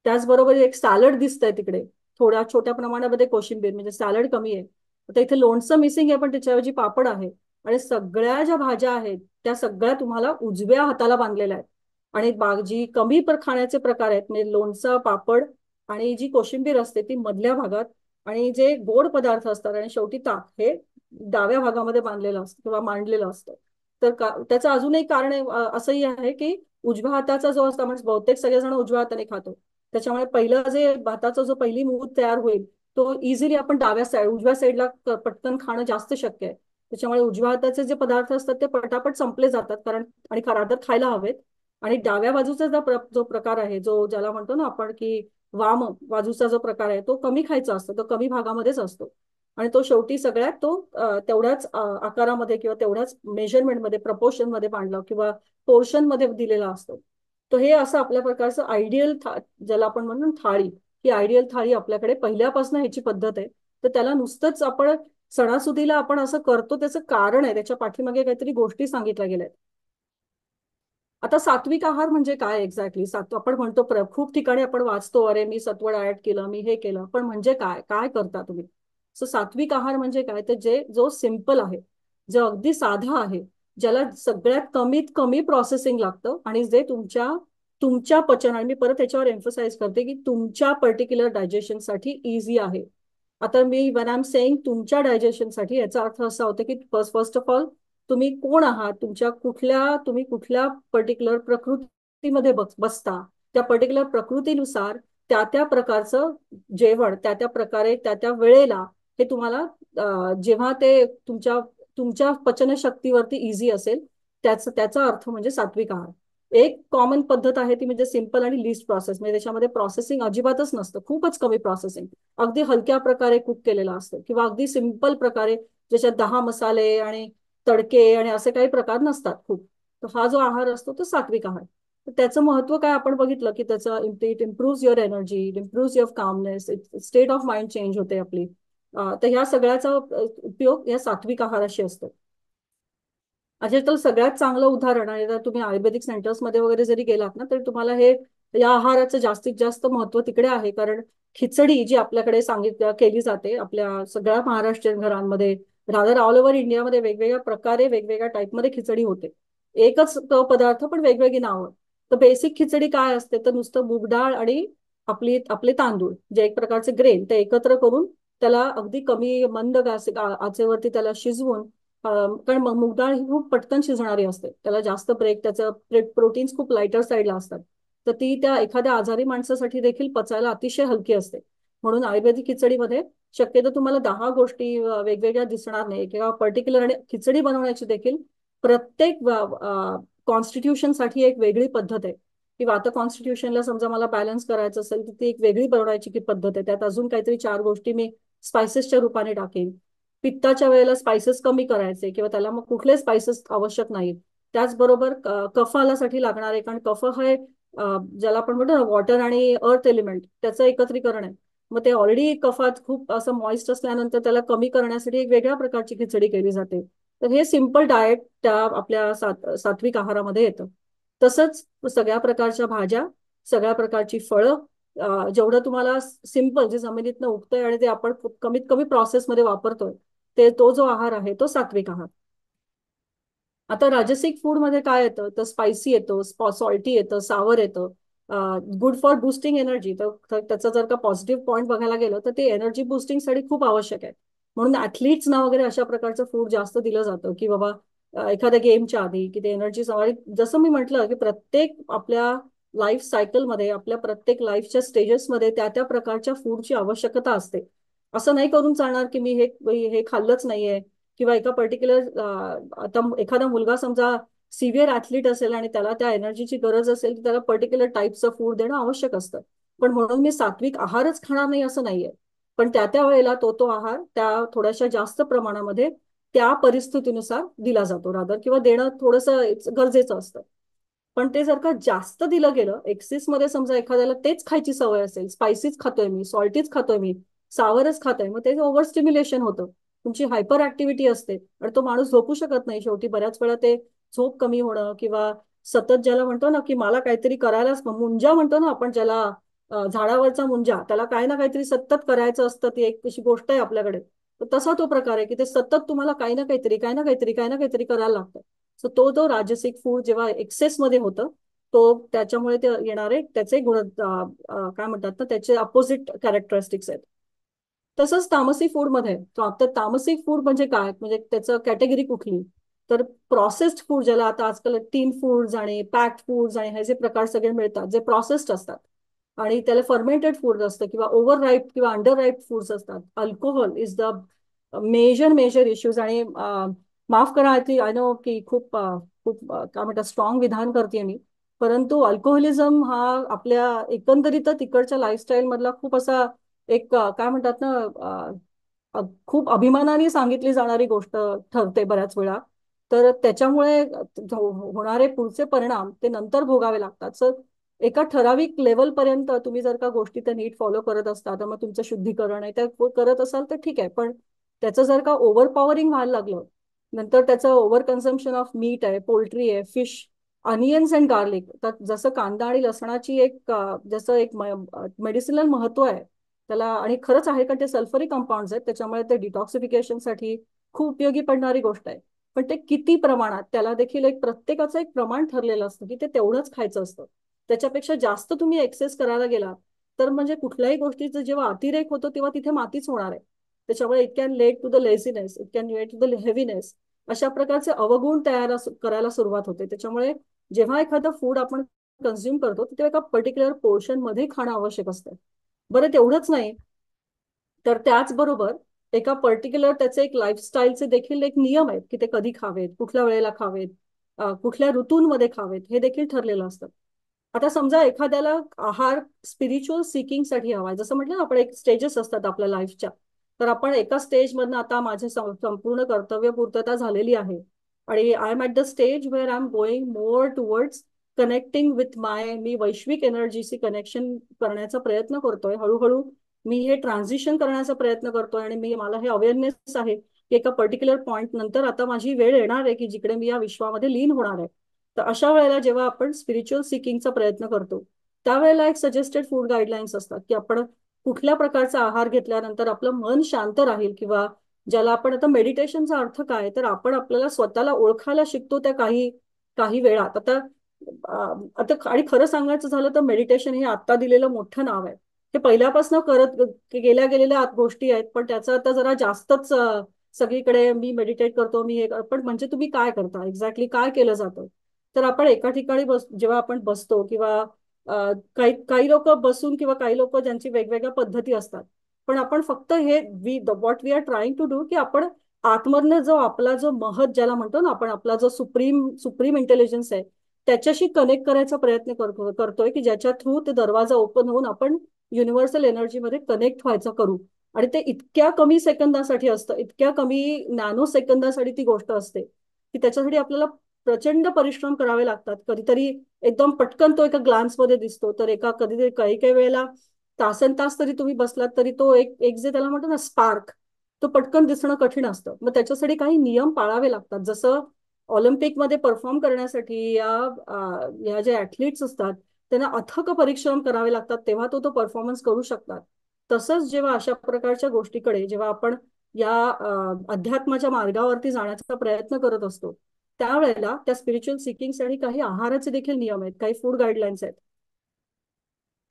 त्याचबरोबर एक सॅलड दिसतंय तिकडे, थोड्या छोट्या प्रमाणामध्ये कोशिंबीर, म्हणजे सॅलड कमी आहे. आता इथे लोणचं मिसिंग आहे, पण त्याच्याऐवजी पापड आहे. आणि सगळ्या ज्या भाज्या आहेत त्या सगळ्या तुम्हाला उजव्या हाताला बांधलेल्या आहेत. आणि जी कमी खाण्याचे प्रकार आहेत, म्हणजे लोणचं पापड आणि जी कोशिंबीर असते ती मधल्या भागात आणि जे गोड पदार्थ असतात आणि शेवटी ताक हे डाव्या भागामध्ये बांधलेलं असतं किंवा मांडलेलं असतं. तर त्याचं अजून एक कारण असंही आहे की उजव्या हाताचा जो असतो, म्हणजे बहुतेक सगळेजण उजव्या हाताने खातो, त्याच्यामुळे पहिलं जे भाताचा जो पहिली मूठ तयार होईल तो इझिली आपण उजव्या साईडला पटकन खाणं जास्त शक्य आहे. त्याच्यामुळे उजव्या हाताचे जे पदार्थ असतात ते पटापट संपले जातात, कारण आणि खरं खायला हवेत. आणि डाव्या बाजूचा जो प्रकार आहे, जो ज्याला म्हणतो ना आपण की वाम बाजूचा जो प्रकार आहे, तो कमी खायचा असतो, तो कमी भागामध्येच असतो. आणि तो शेवटी सगळ्यात तो तेवढ्याच आकारामध्ये किंवा तेवढ्याच मेजरमेंटमध्ये प्रपोर्शनमध्ये मांडला किंवा पोर्शन मध्ये दिलेला असतो. तर हे असं आपल्या प्रकारचं आयडियल ज्याला आपण म्हणतो ना थाळी, ही आयडियल थाळी आपल्याकडे पहिल्यापासून ह्याची पद्धत आहे. तर त्याला नुसतंच आपण सणासुदीला आपण असं करतो, त्याचं कारण आहे, त्याच्या पाठीमागे काहीतरी गोष्टी सांगितल्या गेल्या आहेत. आता सात्विक आहार म्हणजे काय एक्झॅक्टली? आपण म्हणतो खूप ठिकाणी आपण वाचतो, अरे मी सत्व डाएट केलं, मी हे केलं, पण म्हणजे काय काय करता तुम्ही? सो सात्विक आहार म्हणजे काय, तर जो सिम्पल आहे, जो अगदी साधा आहे, ज्याला सगळ्यात कमीत कमी प्रोसेसिंग लागतं आणि जे तुमच्या तुमच्या पचन, आणि मी परत त्याच्यावर एम्फसाइज करते की तुमच्या पर्टिक्युलर डायजेशनसाठी इझी आहे. आता मी वन आय एम सेईंग तुमच्या डायजेशनसाठी, याचा अर्थ असा होतो की फर्स्ट ऑफ ऑल तुम्ही कोण आहात, तुम्ही कुठल्या पर्टिक्युलर प्रकृतीमध्ये बसता, त्या पर्टिक्युलर प्रकृतीनुसार त्या त्या प्रकारचं जेवण त्या त्या प्रकारे त्या त्या वेळेला हे तुम्हाला जेव्हा ते तुमच्या तुमच्या पचनशक्तीवरती इझी असेल, त्याचा अर्थ म्हणजे सात्विक आहार. एक कॉमन पद्धत आहे ती म्हणजे सिंपल आणि लिस्ट प्रोसेस, म्हणजे त्याच्यामध्ये प्रोसेसिंग अजिबातच नसतं, खूपच कमी प्रोसेसिंग, अगदी हलक्या प्रकारे कुक केलेलं असतं किंवा अगदी सिंपल प्रकारे ज्याच्यात 10 मसाले आणि तडके आणि असे काही प्रकार नसतात खूप. तर हा जो आहार असतो तो सात्विक आहार. तर त्याचं महत्व काय आपण बघितलं की त्याचं it improve your energy, it improve your calmness, state of mind change होते आपली. तर ह्या सगळ्याचा उपयोग या सात्विक आहाराशी असतो. अजय, तर सगळ्यात चांगलं उदाहरण आहे, जर तुम्ही आयुर्वेदिक सेंटर्समध्ये वगैरे जरी गेलात ना, तरी तुम्हाला हे या आहाराचं जास्तीत जास्त महत्व तिकडे आहे. कारण खिचडी जी आपल्याकडे केली जाते आपल्या सगळ्या महाराष्ट्रीयन घरांमध्ये, रादर ऑल ओव्हर इंडियामध्ये वेगवेगळ्या प्रकारे वेगवेगळ्या टाईपमध्ये खिचडी होते. एकच तो पदार्थ पण वेगवेगळी नावं. तर बेसिक खिचडी काय असते, तर नुसतं मूग डाळ आणि आपले तांदूळ, जे एक प्रकारचे ग्रेन, ते एकत्र करून त्याला अगदी कमी मंद आचेवरती त्याला शिजवून, कारण मूग डाळ ही खूप पटकन शिजणारी असते, त्याला जास्त त्याचं प्रोटीन्स खूप लाईटर साईडला असतात. तर ती त्या एखाद्या आजारी माणसासाठी देखील पचायला अतिशय हलकी असते. म्हणून आयुर्वेदिक खिचडीमध्ये शक्यतो तुम्हाला 10 गोष्टी वेगवेगळ्या दिसणार नाही किंवा पर्टिक्युलर. आणि खिचडी बनवण्याची देखील प्रत्येक कॉन्स्टिट्यूशन साठी एक वेगळी पद्धत आहे. किंवा आता कॉन्स्टिट्यूशनला समजा मला बॅलन्स करायचं असेल तर ती एक वेगळी बनवण्याची की पद्धत आहे, त्यात अजून काहीतरी 4 गोष्टी मी स्पायसेसच्या रूपाने टाकेन. पित्ताच्या वेळेला स्पायसेस कमी करायचे किंवा त्याला मग कुठले स्पायसेस आवश्यक नाहीत. त्याचबरोबर कफालासाठी लागणारे, कारण कफ हे ज्याला आपण म्हणतो ना वॉटर आणि अर्थ एलिमेंट, त्याचं एकत्रीकरण आहे. मग ते ऑलरेडी कफात खूप असं मॉइस्ट असल्यानंतर त्याला कमी करण्यासाठी एक वेगळ्या प्रकारची खिचडी केली जाते. तर हे सिंपल डाएट त्या आपल्या सात्विक आहारामध्ये येतं. तसंच सगळ्या प्रकारच्या भाज्या, सगळ्या प्रकारची फळं, जेवढं तुम्हाला सिंपल जे जमिनीतनं उगतंय आणि ते आपण कमीत कमी प्रोसेसमध्ये वापरतोय, तो जो आहार आहे तो सात्विक आहार. आता राजसिक फूड मध्ये काय येतं, तर स्पायसी येतो, सॉल्टी येतं, सावर येतं. गुड फॉर बुस्टिंग एनर्जी, तर त्याचा जर का पॉझिटिव्ह पॉईंट बघायला गेलं तर ते एनर्जी बुस्टिंगसाठी खूप आवश्यक आहे. म्हणून ऍथलीट्सना वगैरे अशा प्रकारचं फूड जास्त दिलं जातं की बाबा एखाद्या गेमच्या आधी की ते एनर्जी. जसं मी म्हटलं की प्रत्येक आपल्या लाईफ सायकलमध्ये, आपल्या प्रत्येक लाईफच्या स्टेजेसमध्ये त्या त्या प्रकारच्या फूडची आवश्यकता असते. असं नाही करून चालणार की मी हे हे खाल्लंच नाहीये किंवा एका पर्टिक्युलर, आता एखादा मुलगा समजा सिव्हिअर ऍथलीट असेल आणि त्याला त्या एनर्जीची गरज असेल तर त्याला पर्टिक्युलर टाईपचं फूड देणं आवश्यक असतं. पण म्हणून मी सात्विक आहारच खाणार नाही असं नाहीये. पण त्या त्या वेळेला तो आहार त्या थोड्याशा जास्त प्रमाणामध्ये त्या परिस्थितीनुसार दिला जातो रादर, किंवा देणं थोडंसं गरजेचं असतं. पण ते जर का जास्त दिलं गेलं एक्सेस मध्ये, समजा एखाद्याला तेच खायची सवय असेल, स्पायसीच खातोय मी, सॉल्टीच खातोय मी, सावरच खातोय, मग ते ओव्हर स्टिम्युलेशन होतं, तुमची हायपर ऍक्टिव्हिटी असते आणि तो माणूस झोपू शकत नाही. शेवटी बऱ्याच वेळा ते झोप कमी होणं किंवा सतत ज्याला म्हणतो ना की मला काहीतरी करायलाच, मुंजा म्हणतो ना आपण ज्याला, झाडावरचा मुंजा, त्याला काही ना काहीतरी सतत करायचं असतं, ती एक तशी गोष्ट आहे आपल्याकडे. तर तसा तो प्रकार आहे की ते सतत तुम्हाला काही ना काहीतरी काही ना काहीतरी काही ना काहीतरी करायला लागतं. सो तो राजसिक फूड जेव्हा एक्सेस मध्ये होतं, त्याच्यामुळे ते येणारे त्याचे गुण काय म्हणतात ना, त्याचे अपोजिट कॅरेक्टरिस्टिक्स आहेत. तसंच तामसी फूडमध्ये तर तामसिक फूड म्हणजे काय, म्हणजे त्याचं कॅटेगरी कुठली, तर प्रोसेस्ड फूड ज्याला आता आजकाल टीन फूड्स आणि पॅक्ड फूड्स आणि हे जे प्रकार सगळे मिळतात जे प्रोसेस्ड असतात, आणि त्याला फर्मेंटेड फूड असतं किंवा ओव्हर राईप किंवा अंडर राईप फूड्स असतात. Alcohol is the major issues. आणि माफ करा, आय नो की खूप काय म्हणतात स्ट्रॉंग विधान करते मी, परंतु अल्कोहोलिझम हा आपल्या एकंदरीतच तिकडच्या लाईफस्टाईल मधला खूप असा एक काय म्हणतात ना, खूप अभिमानाने सांगितली जाणारी गोष्ट ठरते बऱ्याच वेळा. तर त्याच्यामुळे होणारे पुढचे परिणाम ते नंतर भोगावे लागतात. सर, एका ठराविक लेवल पर्यंत तुम्ही जर का गोष्टी त्या नीट फॉलो करत असता तर मग तुमचं शुद्धीकरण आहे त्या करत असाल तर ठीक आहे. पण त्याचं जर का ओव्हर पॉवरिंग व्हायला लागलं, नंतर त्याचं ओव्हर कन्झम्पशन ऑफ मीट आहे, पोल्ट्री आहे, फिश, अनियन्स अँड गार्लिक, तर जसं कांदा आणि लसणाची एक जसं एक मेडिसिनल महत्व आहे त्याला, आणि खरंच आहे का ते सल्फरिक कंपाऊंड्स आहेत त्याच्यामुळे ते डिटॉक्सिफिकेशनसाठी खूप उपयोगी पडणारी गोष्ट आहे. पण ते किती प्रमाणात, त्याला देखील एक प्रत्येकाचं एक प्रमाण ठरलेलं असतं की ते तेवढंच खायचं असतं. त्याच्यापेक्षा जास्त तुम्ही एक्सेस करायला गेला तर म्हणजे कुठल्याही गोष्टीचा जेव्हा अतिरेक होतो तेव्हा तिथे मातीच होणार आहे. त्याच्यामुळे it can led to the laziness, it can led to the heaviness, अशा प्रकारचे अवगुण करायला सुरुवात होते. त्याच्यामुळे जेव्हा एखादं फूड आपण कन्झ्युम करतो तेव्हा एका पर्टिक्युलर पोर्शन मध्ये खाणं आवश्यक असतं. बरं, तेवढंच नाही तर त्याचबरोबर एका पर्टिक्युलर त्याचे एक लाईफस्टाईलचे देखील एक नियम आहेत की ते कधी खावेत, कुठल्या वेळेला खावेत, कुठल्या ऋतूंमध्ये खावेत, हे देखील ठरलेलं असतं. आता समजा एखाद्याला आहार स्पिरिच्युअल सिकिंगसाठी हवाय, जसं म्हटलं ना आपण एक स्टेजेस असतात आपल्या लाईफच्या, तर आपण एका स्टेजमधनं आता माझे संपूर्ण कर्तव्य पूर्तता झालेली आहे आणि I am at the stage where I am going more towards connecting with my, मी वैश्विक एनर्जीशी कनेक्शन करण्याचा प्रयत्न करतोय हळूहळू. मी हे ट्रान्झिशन करण्याचा प्रयत्न करतोय आणि मला हे अवेअरनेस आहे की एका पर्टिक्युलर पॉईंट नंतर आता माझी वेळ येणार आहे की जिकडे मी या विश्वामध्ये लीन होणार आहे. तर अशा वेळेला जेव्हा आपण स्पिरिच्युअल सिकिंगचा प्रयत्न करतो त्यावेळेला एक सजेस्टेड फूड गाईडलाईन्स असतात की आपण कुठल्या प्रकारचा आहार घेतल्यानंतर आपलं मन शांत राहील, किंवा ज्याला आपण आता मेडिटेशनचा अर्थ काय, तर आपण आपल्याला स्वतःला ओळखायला शिकतो त्या काही काही वेळात. आता आणि खरं सांगायचं झालं तर मेडिटेशन हे आता दिलेलं मोठं नाव आहे. हे पहिल्यापासून करत गेलेल्या गोष्टी आहेत, पण त्याचं आता जरा जास्तच सगळीकडे मी मेडिटेट करतो, मी हे पण म्हणजे तुम्ही काय करता एक्झॅक्टली, काय केलं जातं. तर आपण एका ठिकाणी जेव्हा आपण बसतो किंवा काही काही लोक बसून, किंवा काही लोक ज्यांची वेगवेगळ्या पद्धती असतात, पण आपण फक्त हे what we are trying to do की आपण आतमधनं जो आपला जो महत ज्याला म्हणतो ना आपण, आपला जो सुप्रीम सुप्रीम इंटेलिजन्स आहे त्याच्याशी कनेक्ट करायचा प्रयत्न करतोय की ज्याच्या थ्रू ते दरवाजा ओपन होऊन आपण युनिव्हर्सल एनर्जीमध्ये कनेक्ट व्हायचं करू. आणि ते इतक्या कमी सेकंदासाठी असतं, इतक्या कमी नॅनो सेकंदासाठी ती गोष्ट असते की त्याच्यासाठी आपल्याला प्रचंड परिश्रम करावे लागतात. कधीतरी एकदम पटकन तो एका ग्लान्समध्ये दिसतो, तर एका कधीतरी काही काही वेळेला तासन तास तरी तुम्ही बसलात तरी तो एक एक जे त्याला म्हणतो ना स्पार्क, तो पटकन दिसणं कठीण असतं. मग त्याच्यासाठी काही नियम पाळावे लागतात. जसं ऑलिम्पिकमध्ये परफॉर्म करण्यासाठी या जे ऍथलीट्स असतात त्यांना अथक परिश्रम करावे लागतात तेव्हा तो तो परफॉर्मन्स करू शकतात. तसंच जेव्हा अशा प्रकारच्या गोष्टीकडे जेव्हा आपण या अध्यात्माच्या मार्गावरती जाण्याचा प्रयत्न करत असतो त्यावेळेला त्या स्पिरिच्युअल सिकिंगसाठी काही आहाराचे देखील नियम आहेत, काही फूड गाईडलाईन्स आहेत.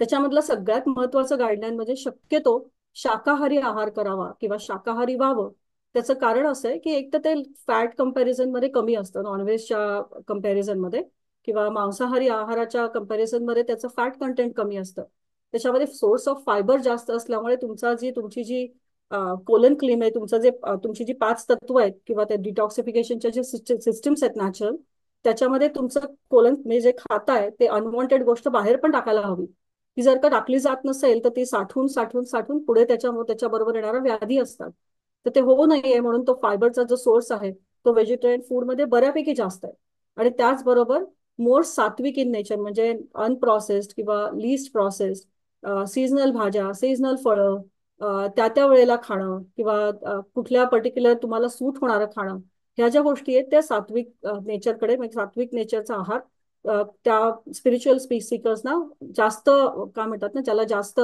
त्याच्यामधलं सगळ्यात महत्वाचं गाईडलाईन म्हणजे शक्यतो शाकाहारी आहार करावा किंवा शाकाहारी व्हावं. त्याचं कारण असं आहे की एक तर ते फॅट कंपॅरिझन मध्ये कमी असतं नॉनव्हेजच्या कंपॅरिझन मध्ये, किंवा मांसाहारी आहाराच्या कंपॅरिझन मध्ये त्याचं फॅट कंटेंट कमी असतं. त्याच्यामध्ये सोर्स ऑफ फायबर जास्त असल्यामुळे तुमची जी कोलन क्लीम आहे, तुमची जी 5 तत्व आहेत किंवा त्या डिटॉक्सिफिकेशनच्या जे सिस्टम्स आहेत नॅचरल, त्याच्यामध्ये तुमचं कोलन म्हणजे जे खाताय ते अनवॉन्टेड गोष्ट बाहेर पण टाकायला हवी. ती जर का टाकली जात नसेल तर ती साठवून साठवून साठवून पुढे त्याच्याबरोबर येणाऱ्या व्याधी असतात. तर ते होऊ नये म्हणून तो फायबरचा जो सोर्स आहे तो व्हेजिटेरियन फूडमध्ये बऱ्यापैकी जास्त आहे. आणि त्याचबरोबर मोर सात्विक इन नेचर, म्हणजे अनप्रोसेस्ड किंवा लिस्ट प्रोसेस्ड सीझनल भाज्या, सीझनल फळं, त्या वेळेला खाणं, किंवा कुठल्या पर्टिक्युलर तुम्हाला सूट होणारं खाणं, ह्या ज्या गोष्टी आहेत त्या सात्विक नेचरकडे, म्हणजे सात्विक नेचरचा आहार त्या स्पिरिच्युअल सिकर्सना जास्त काय म्हणतात ना, ज्याला जास्त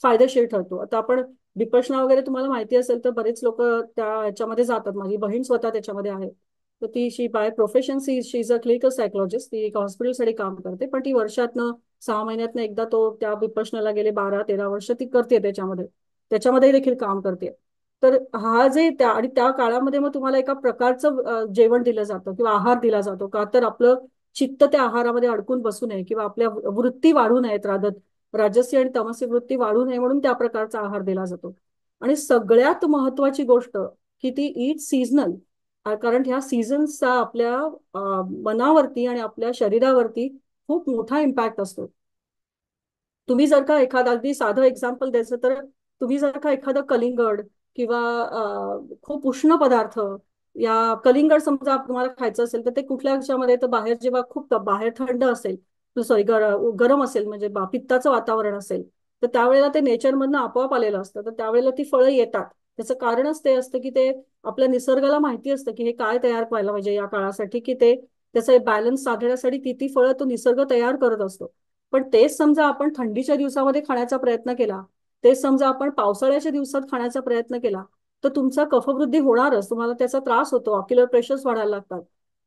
फायदेशीर ठरतो. आता आपण विपश्यना वगैरे तुम्हाला माहिती असेल तर बरेच लोक त्या ह्याच्यामध्ये जातात. माझी बहीण स्वतः त्याच्यामध्ये आहे. तर ती by profession she is a clinical psychologist, ती एक हॉस्पिटलसाठी काम करते, पण ती वर्षातनं 6 महिन्यातनं एकदा तो त्या विपश्यनाला गेले 12-13 वर्ष ती करते त्याच्यामध्ये. त्याच्यामध्ये देखील काम करते. तर हा जे त्या आणि त्या काळामध्ये मग तुम्हाला एका प्रकारचं जेवण दिलं जातं किंवा आहार दिला जातो का तर आपलं चित्त त्या आहारामध्ये अडकून बसू नये किंवा आपल्या वृत्ती वाढू नयेत, राजसी आणि तमसी वृत्ती वाढू नये म्हणून त्या प्रकारचा आहार दिला जातो. आणि सगळ्यात महत्वाची गोष्ट की ती ईट सीझनल, कारण ह्या सीझन्सचा आपल्या मनावरती आणि आपल्या शरीरावरती खूप मोठा इम्पॅक्ट असतो. तुम्ही जर का एखादा अगदी साधं एक्झाम्पल द्यायचं तर तुम्ही जर का एखादं कलिंगड किंवा खूप उष्ण पदार्थ या कलिंगड समजा तुम्हाला खायचं असेल तर ते कुठल्या ह्याच्यामध्ये तर बाहेर जेव्हा खूप बाहेर थंड असेल, सॉरी गरम असेल म्हणजे पित्ताचं वातावरण असेल तर त्यावेळेला ते नेचरमधनं आपोआप आलेलं असतं, तर त्यावेळेला ती फळं येतात. त्याचं कारणच ते असतं की ते आपल्या निसर्गाला माहिती असतं की हे काय तयार व्हायला पाहिजे या काळासाठी, की ते त्याचं बॅलन्स साधण्यासाठी ती ती फळं तो निसर्ग तयार करत असतो. पण तेच समजा आपण थंडीच्या दिवसामध्ये खाण्याचा प्रयत्न केला, तेच समजा आपण पावसाळ्याच्या दिवसात खाण्याचा प्रयत्न केला तर तुमचा कफवृद्धी होणारच, तुम्हाला त्याचा त्रास होतो, ऑक्युलर प्रेशर्स वाढायला लागतात.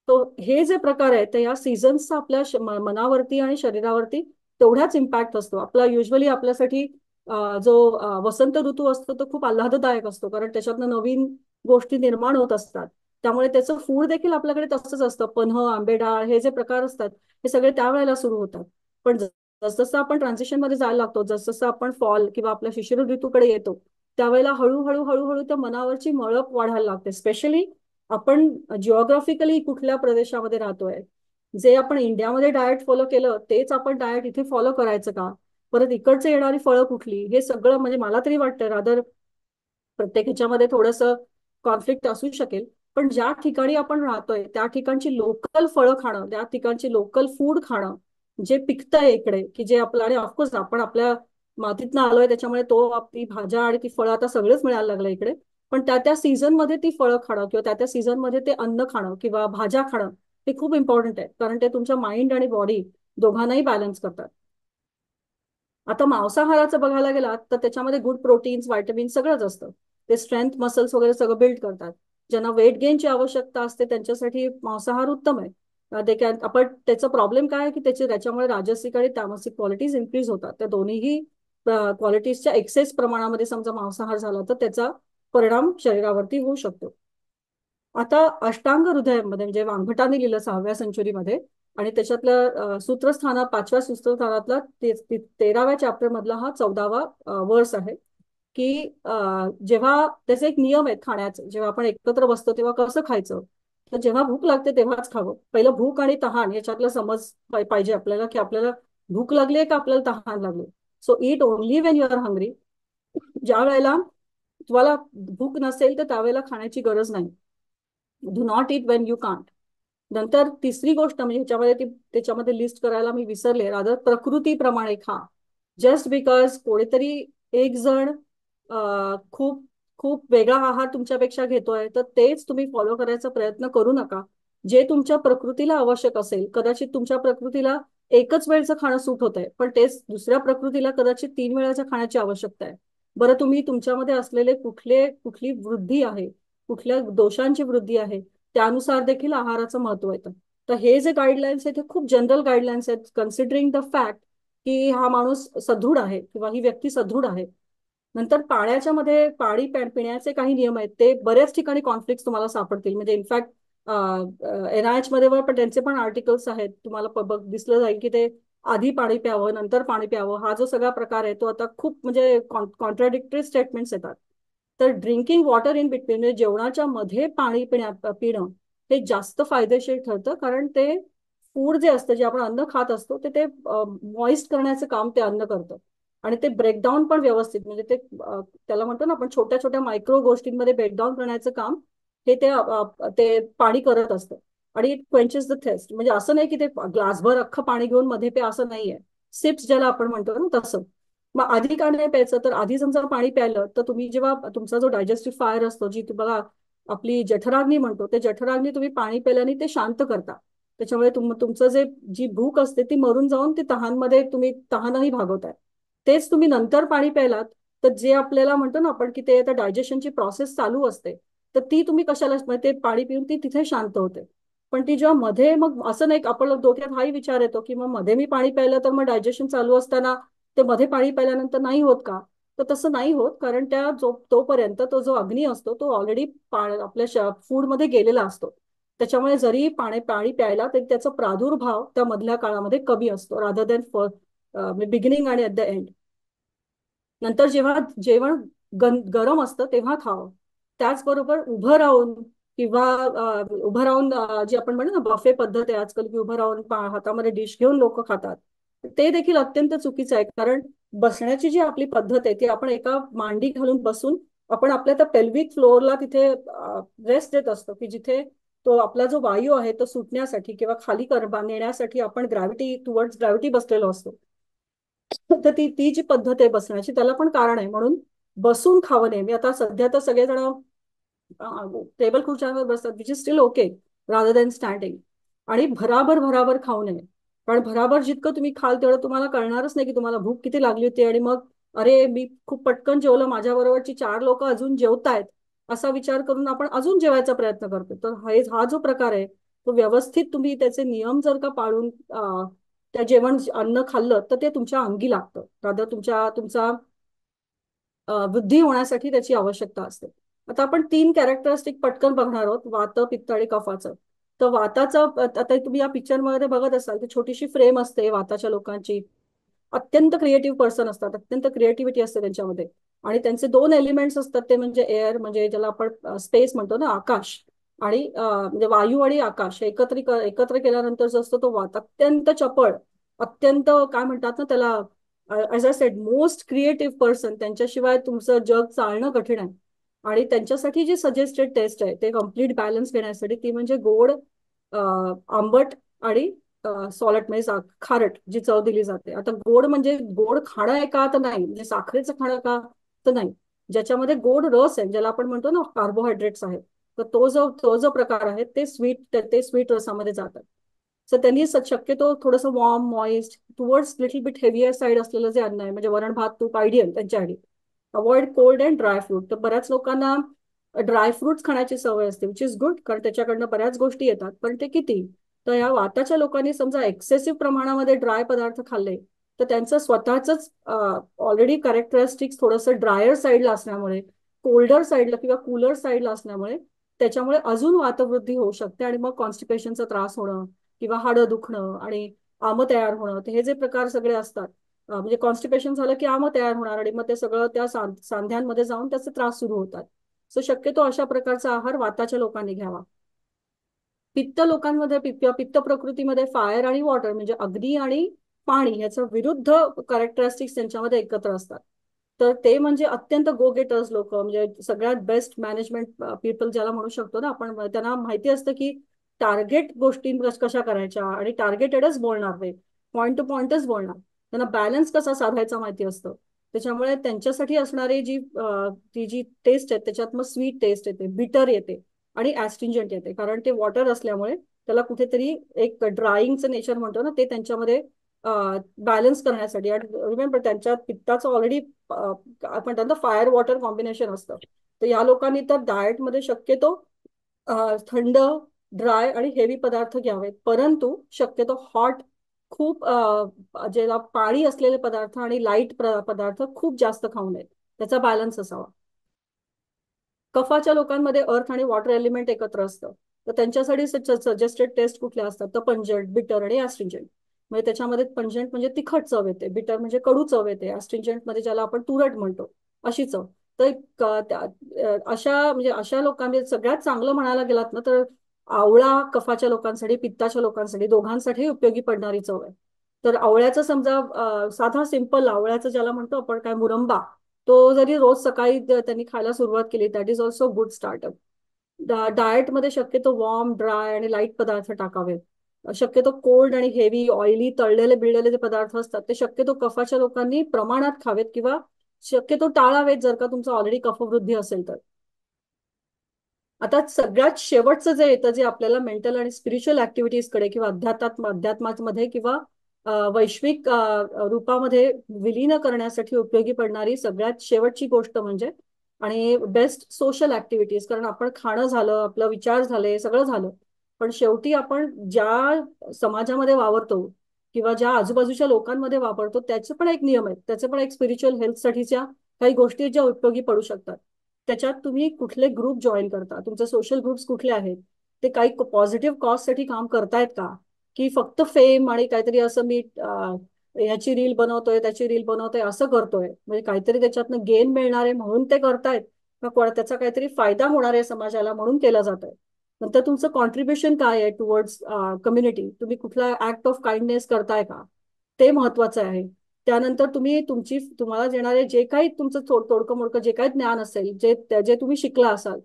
तो हे जे प्रकार आहेत ते या सीझन्सचा आपल्या मनावरती आणि शरीरावरती तेवढाच इम्पॅक्ट असतो. आपला युजली आपल्यासाठी जो वसंत ऋतू असतो तो खूप आल्हाददायक असतो, कारण त्याच्यातनं नवीन गोष्टी निर्माण होत असतात. त्यामुळे त्याचं फूड देखील आपल्याकडे तसंच असतं. पन्ह, आंबेडाळ हे जे प्रकार असतात हे सगळे त्यावेळेला सुरू होतात. पण जसजसं आपण ट्रान्झिशन मध्ये जायला लागतो, जसजसं आपण फॉल किंवा आपल्या शिशिर ऋतूकडे येतो त्यावेळेला हळूहळू हळूहळू त्या मनावरची मळप वाढायला लागते. स्पेशली आपण जिओग्राफिकली कुठल्या प्रदेशामध्ये राहतोय, जे आपण इंडियामध्ये डाएट फॉलो केलं तेच आपण डाएट इथे फॉलो करायचं का, परत इकडचं येणारी फळं कुठली, हे सगळं म्हणजे मला तरी वाटतं रादर प्रत्येक ह्याच्यामध्ये थोडंसं कॉन्फ्लिक्ट असू शकेल. पण ज्या ठिकाणी आपण राहतोय त्या ठिकाणची लोकल फळं खाणं, त्या ठिकाणची लोकल फूड खाणं, जे पिकतंय इकडे की जे आपलं, आणि ऑफकोर्स आपण आपल्या मातीतनं आलोय त्याच्यामुळे तो ती भाज्या आणि ती फळं आता सगळंच मिळायला लागलं इकडे. पण त्या त्या सीझन मध्ये ती फळं खाणं किंवा त्या त्या सीझन मध्ये ते अन्न खाणं किंवा भाज्या खाणं हे खूप इम्पॉर्टंट आहे, कारण ते तुमच्या माइंड आणि बॉडी दोघांनाही बॅलन्स करतात. आता मांसाहाराचं बघायला गेलात तर त्याच्यामध्ये गुड प्रोटीन्स, व्हायटमिन्स सगळंच असतं. ते स्ट्रेंथ मसल्स वगैरे सगळं बिल्ड करतात. ज्यांना वेट गेनची आवश्यकता असते त्यांच्यासाठी मांसाहार उत्तम आहे. आपण त्याचा प्रॉब्लेम काय आहे की त्याच्यामुळे राजसिक आणि तामसिक क्वालिटीज इन्क्रीज होतात. त्या दोन्हीही क्वालिटीजच्या एक्सेस प्रमाणामध्ये समजा मांसाहार झाला तर त्याचा परिणाम शरीरावरती होऊ शकतो. आता अष्टांग हृदयामध्ये म्हणजे वांगभटाने लिहिलं 6व्या सेंचुरीमध्ये, आणि त्याच्यातलं सूत्रस्थाना 5व्या सूत्रस्थानातला 13व्या चॅप्टर मधला हा 14वा वर्स आहे की जेव्हा त्याचे एक नियम आहेत खाण्याचे, जेव्हा आपण एकत्र बसतो तेव्हा कसं खायचं, तर जेव्हा भूक लागते तेव्हाच खावं. पहिलं भूक आणि तहान याच्यातला समज पाहिजे आपल्याला की आपल्याला भूक लागली आहे का आपल्याला तहान लागली. So eat only when you are hungry. ज्या वेळेला तुम्हाला भूक नसेल तर त्यावेळेला खाण्याची गरज नाही. Do not it Wien you can't. नंतर तिसरी गोष्ट म्हणजे ह्याच्यामध्ये त्याच्यामध्ये लिस्ट करायला मी विसरले, रादर प्रकृतीप्रमाणे खा. जस्ट बिकॉज कोणीतरी एक जण खूप खूप वेगळा आहार तुमच्यापेक्षा घेतोय तर तेच तुम्ही फॉलो करायचा प्रयत्न करू नका. जे तुमच्या प्रकृतीला आवश्यक असेल, कदाचित तुमच्या प्रकृतीला एकच वेळचं खाणं सूट होत आहे पण तेच दुसऱ्या प्रकृतीला कदाचित 3 वेळाच्या खाण्याची आवश्यकता आहे. बरं, तुम्ही तुमच्यामध्ये असलेले कुठली वृद्धी आहे, कुठल्या दोषांची वृद्धी आहे, त्यानुसार देखील आहाराचं महत्व येतं. तर हे जे गाईडलाईन्स आहेत हे खूप जनरल गाईडलाईन्स आहेत, कन्सिडरिंग द फॅक्ट की हा माणूस सदृढ आहे किंवा ही व्यक्ती सदृढ आहे. नंतर पाण्याच्या मध्ये पाणी पिण्याचे काही नियम आहेत, ते बऱ्याच ठिकाणी कॉन्फ्लिक्ट तुम्हाला सापडतील. म्हणजे इनफॅक्ट NIH मध्ये पण त्यांचे पण आर्टिकल्स आहेत, तुम्हाला दिसलं जाईल की ते आधी पाणी प्यावं नंतर पाणी प्यावं, हा जो सगळा प्रकार आहे तो आता खूप म्हणजे कॉन्ट्राडिक्टरी स्टेटमेंट्स येतात. तर ड्रिंकिंग वॉटर इन बिटवीन म्हणजे जेवणाच्या मध्ये पाणी पिणं हे जास्त फायदेशीर ठरतं, कारण ते फूड जे असतं, जे आपण अन्न खात असतो ते ते मॉइस्ट करण्याचं काम ते अन्न करतं. आणि ते ब्रेकडाऊन पण व्यवस्थित म्हणजे ते त्याला म्हणतो ना आपण छोट्या छोट्या मायक्रो गोष्टींमध्ये ब्रेकडाऊन करण्याचं काम हे ते पाणी करत असतं. आणि इट क्वेंचेस द थेस्ट, म्हणजे असं नाही की ते ग्लासभर अख्खं पाणी घेऊन मध्ये पे असं नाहीये. सिप्स ज्याला आपण म्हणतो ना तसं. मग आधी का नाही प्यायचं, तर आधी समजा पाणी प्यायलं तर तुम्ही जेव्हा तुमचा जो डायजेस्टिव्ह फायर असतो, जी तुम्हाला आपली जठराग्नी म्हणतो, ते जठराग्नी तुम्ही पाणी प्यायल्याने ते शांत करता. त्याच्यामुळे तुमचं जी भूक असते ती मरून जाऊन ती तहानमध्ये तुम्ही तहानही भागवताय. तेच तुम्ही नंतर पाणी प्यायलात तर जे आपल्याला म्हणतो ना आपण की ते आता डायजेशनची प्रोसेस चालू असते, तर ती तुम्ही कशाला ते पाणी पिऊन ती तिथे शांत होते. पण ती जेव्हा मध्ये, मग असं नाही आपण डोक्यात हाही विचार येतो की मग मध्ये मी पाणी प्यायलं तर मग डायजेशन चालू असताना ते मध्ये पाणी प्यायल्यानंतर नाही होत का. तर तसं नाही होत, कारण तोपर्यंत तो जो अग्नी असतो तो ऑलरेडी आपल्या फूडमध्ये गेलेला असतो. त्याच्यामुळे जरी पाणी प्यायला तरी त्याचा प्रादुर्भाव त्या मधल्या काळामध्ये कमी असतो, रादर दॅन बिगिनिंग आणि ॲट द एंड. नंतर जेव्हा जेवण गरम असतं तेव्हा खावं. त्याचबरोबर उभं राहून किंवा उभं राहून जी आपण म्हणतो ना बफे पद्धत आहे आजकाल, की उभं राहून हातामध्ये डिश घेऊन लोक खातात, ते देखील अत्यंत चुकीचं आहे. कारण बसण्याची जी आपली पद्धत आहे ती आपण एका मांडी घालून बसून आपण आपल्या त्या पेल्विक फ्लोअरला तिथे रेस्ट देत असतो, की जिथे तो आपला जो वायू आहे तो सुटण्यासाठी किंवा खाली नेण्यासाठी आपण ग्रॅव्हिटी बसलेलो असतो. तर ती ती जी पद्धत आहे बसण्याची त्याला पण कारण आहे. म्हणून बसून खावं नेहमी. आता सध्या तर सगळेजण टेबल खुर्च्यांवर बसतात, which is steel okay, rather than standing. आणि भराभर भराभर खाऊ नये, कारण भराभर जितकं तुम्ही खाल तेवढं तुम्हाला कळणारच नाही की तुम्हाला भूक किती लागली होती. आणि मग अरे मी खूप पटकन जेवलं, माझ्या बरोबरची 4 लोक अजून जेवतायत असा विचार करून आपण अजून जेवायचा प्रयत्न करतो. तर हा जो प्रकार आहे तो व्यवस्थित तुम्ही त्याचे नियम जर का पाळून त्या अन्न खाल्लं तर ते तुमच्या अंगी लागतं, रादर तुमचा वृद्धी होण्यासाठी त्याची आवश्यकता असते. आता आपण 3 कॅरेक्टरिस्टिक पटकन बघणार आहोत, वात, पित्त आणि कफाचं. तर वाताचं आता तुम्ही या पिक्चर मध्ये बघत असाल की छोटीशी फ्रेम असते वाताच्या लोकांची. अत्यंत क्रिएटिव्ह पर्सन असतात, अत्यंत क्रिएटिव्हिटी असते त्यांच्यामध्ये. आणि त्यांचे 2 एलिमेंट्स असतात, ते म्हणजे एअर, म्हणजे ज्याला आपण स्पेस म्हणतो ना, आकाश. आणि म्हणजे वायू आणि आकाश एकत्र केल्यानंतर जो असतो तो वात, अत्यंत चपळ, अत्यंत काय म्हणतात ना त्याला, as I said most creative person. त्यांच्याशिवाय तुमचं जग चालणं कठीण आहे. आणि त्यांच्यासाठी जी सजेस्टेड टेस्ट आहे ते कम्प्लीट बॅलन्स घेण्यासाठी ती म्हणजे गोड, आंबट आणि सॉलट म्हणजे खारट जी चव दिली जाते. आता गोड म्हणजे गोड खाणं आहे का, तर नाही. म्हणजे साखरेचं खाणं का, तर नाही. ज्याच्यामध्ये गोड रस आहे, ज्याला आपण म्हणतो ना कार्बोहायड्रेट्स आहेत, तर तो जो प्रकार आहे ते स्वीट रसामध्ये जातात. सो त्यांनी शक्यतो थोडंसं warm, moist, towards little bit heavier side असलेलं जे अन्न आहे, म्हणजे वरण भात तूप आयडियल त्यांच्यासाठी. Avoid cold and dry fruit. तर बऱ्याच लोकांना ड्रायफ्रुट्स खाण्याची सवय असते, विच इज गुड, कारण त्याच्याकडनं बऱ्याच गोष्टी येतात, पण ते किती. तर या वाताच्या लोकांनी समजा एक्सेसिव्ह प्रमाणामध्ये ड्राय पदार्थ खाल्ले तर त्यांचं स्वतःच ऑलरेडी कॅरेक्टरिस्टिक्स थोडंसं ड्रायर साईडला असल्यामुळे, कोल्डर साईडला किंवा कूलर साईडला असल्यामुळे त्याच्यामुळे अजून वातवृद्धी होऊ शकते. आणि मग कॉन्स्टिपेशनचा त्रास होणं किंवा हाडं दुखणं आणि आमं तयार होणं, हे जे प्रकार सगळे असतात, म्हणजे कॉन्स्टिपेशन झालं की आमं तयार होणार आणि मग ते सगळं त्या सांध्यांमध्ये जाऊन त्याचे त्रास सुरू होतात. सो शक्यतो अशा प्रकारचा आहार वाताच्या लोकांनी घ्यावा. पित्त लोकांमध्ये पित्त प्रकृतीमध्ये फायर आणि वॉटर म्हणजे अग्नी आणि पाणी याचं विरुद्ध कॅरेक्टरिस्टिक्स त्यांच्यामध्ये एकत्र असतात. तर ते म्हणजे अत्यंत गो गेटर्स लोक, म्हणजे सगळ्यात बेस्ट मॅनेजमेंट पीपल ज्याला म्हणू शकतो ना आपण. त्यांना माहिती असतं की टार्गेट गोष्टी कशा करायच्या आणि टार्गेटेडच बोलणार, ते पॉइंट टू पॉइंटच बोलणार. त्यांना बॅलन्स कसा साधायचा माहिती असतं. त्याच्यामुळे त्यांच्यासाठी असणारी ती जी टेस्ट आहे त्याच्यात मग स्वीट टेस्ट येते, बिटर येते आणि ऍस्ट्रिंजंट येते, कारण ते वॉटर असल्यामुळे त्याला कुठेतरी एक ड्राईंगचं नेचर म्हणतो ना ते त्यांच्यामध्ये बॅलन्स करण्यासाठी. आणि रिमेंबर त्यांच्या पित्ताचं ऑलरेडी आपण त्यांना फायर वॉटर कॉम्बिनेशन असतं. तर या लोकांनी तर डाएटमध्ये शक्यतो थंड, ड्राय आणि हेवी पदार्थ घ्यावेत, परंतु शक्यतो हॉट, खूप ज्याला पाणी असलेले पदार्थ आणि लाईट पदार्थ खूप जास्त खाऊ नयेत. त्याचा बॅलन्स असावा. कफाच्या लोकांमध्ये अर्थ आणि वॉटर एलिमेंट एकत्र असतं. तर त्यांच्यासाठी सजेस्टेड टेस्ट कुठल्या असतात, तर पंजंट, बिटर आणि ऍस्ट्रिंजंट. म्हणजे त्याच्यामध्ये पंजंट म्हणजे तिखट चव येते, बिटर म्हणजे कडू चव येते, ऍस्ट्रिंजंट मध्ये ज्याला आपण तुरट म्हणतो अशी चव. तर अशा लोकांमध्ये सगळ्यात चांगलं म्हणायला गेलात ना तर आवळा कफाच्या लोकांसाठी, पित्ताच्या लोकांसाठी, दोघांसाठी उपयोगी पडणारी चव आहे. तर आवळ्याचं समजा साधा सिंपल आवळ्याचं ज्याला म्हणतो आपण काय मुरंबा, तो जरी रोज सकाळी त्यांनी खायला सुरुवात केली, that is also good startup. डाएटमध्ये शक्यतो वॉर्म, ड्राय आणि लाईट पदार्थ टाकावेत. शक्यतो कोल्ड आणि हेवी, ऑइली, तळलेले बिळलेले जे पदार्थ असतात ते शक्यतो कफाच्या लोकांनी प्रमाणात खावेत किंवा शक्यतो टाळावेत जर का तुमचं ऑलरेडी कफवृद्धी असेल तर. आता सगळ्यात शेवटचं जे येतं, जे आपल्याला मेंटल आणि स्पिरिच्युअल ऍक्टिव्हिटीजकडे किंवा अध्यात्मामध्ये किंवा वैश्विक रूपामध्ये विलीन करण्यासाठी उपयोगी पडणारी सगळ्यात शेवटची गोष्ट म्हणजे, आणि बेस्ट सोशल ऍक्टिव्हिटीज. कारण आपण खाणं झालं, आपलं विचार झाले, सगळं झालं, पण शेवटी आपण ज्या समाजामध्ये वावरतो किंवा ज्या आजूबाजूच्या लोकांमध्ये वापरतो त्याचे पण एक नियम आहेत, त्याचे पण एक स्पिरिच्युअल हेल्थसाठीच्या काही गोष्टी ज्या उपयोगी पडू शकतात. त्याच्यात तुम्ही कुठले ग्रुप जॉईन करता, तुमचे सोशल ग्रुप्स कुठले आहेत, ते काही पॉझिटिव्ह कॉजसाठी काम करतायत का, की फक्त फेम आणि काहीतरी असं मी याची रील बनवतोय त्याची रील बनवतोय असं करतोय, म्हणजे काहीतरी त्याच्यातनं गेन मिळणार आहे म्हणून ते करतायत, का त्याचा काहीतरी फायदा होणार आहे समाजाला म्हणून केला जातोय. नंतर तुमचं कॉन्ट्रीब्युशन काय आहे टुवर्ड्स कम्युनिटी, तुम्ही कुठला ऍक्ट ऑफ काइंडनेस करताय का, ते महत्वाचं आहे. त्यानंतर तुम्ही तुम्हाला देणारे जे काही तुमचं तोडकं मोडकं जे काही ज्ञान असेल, जे तुम्ही शिकला असाल,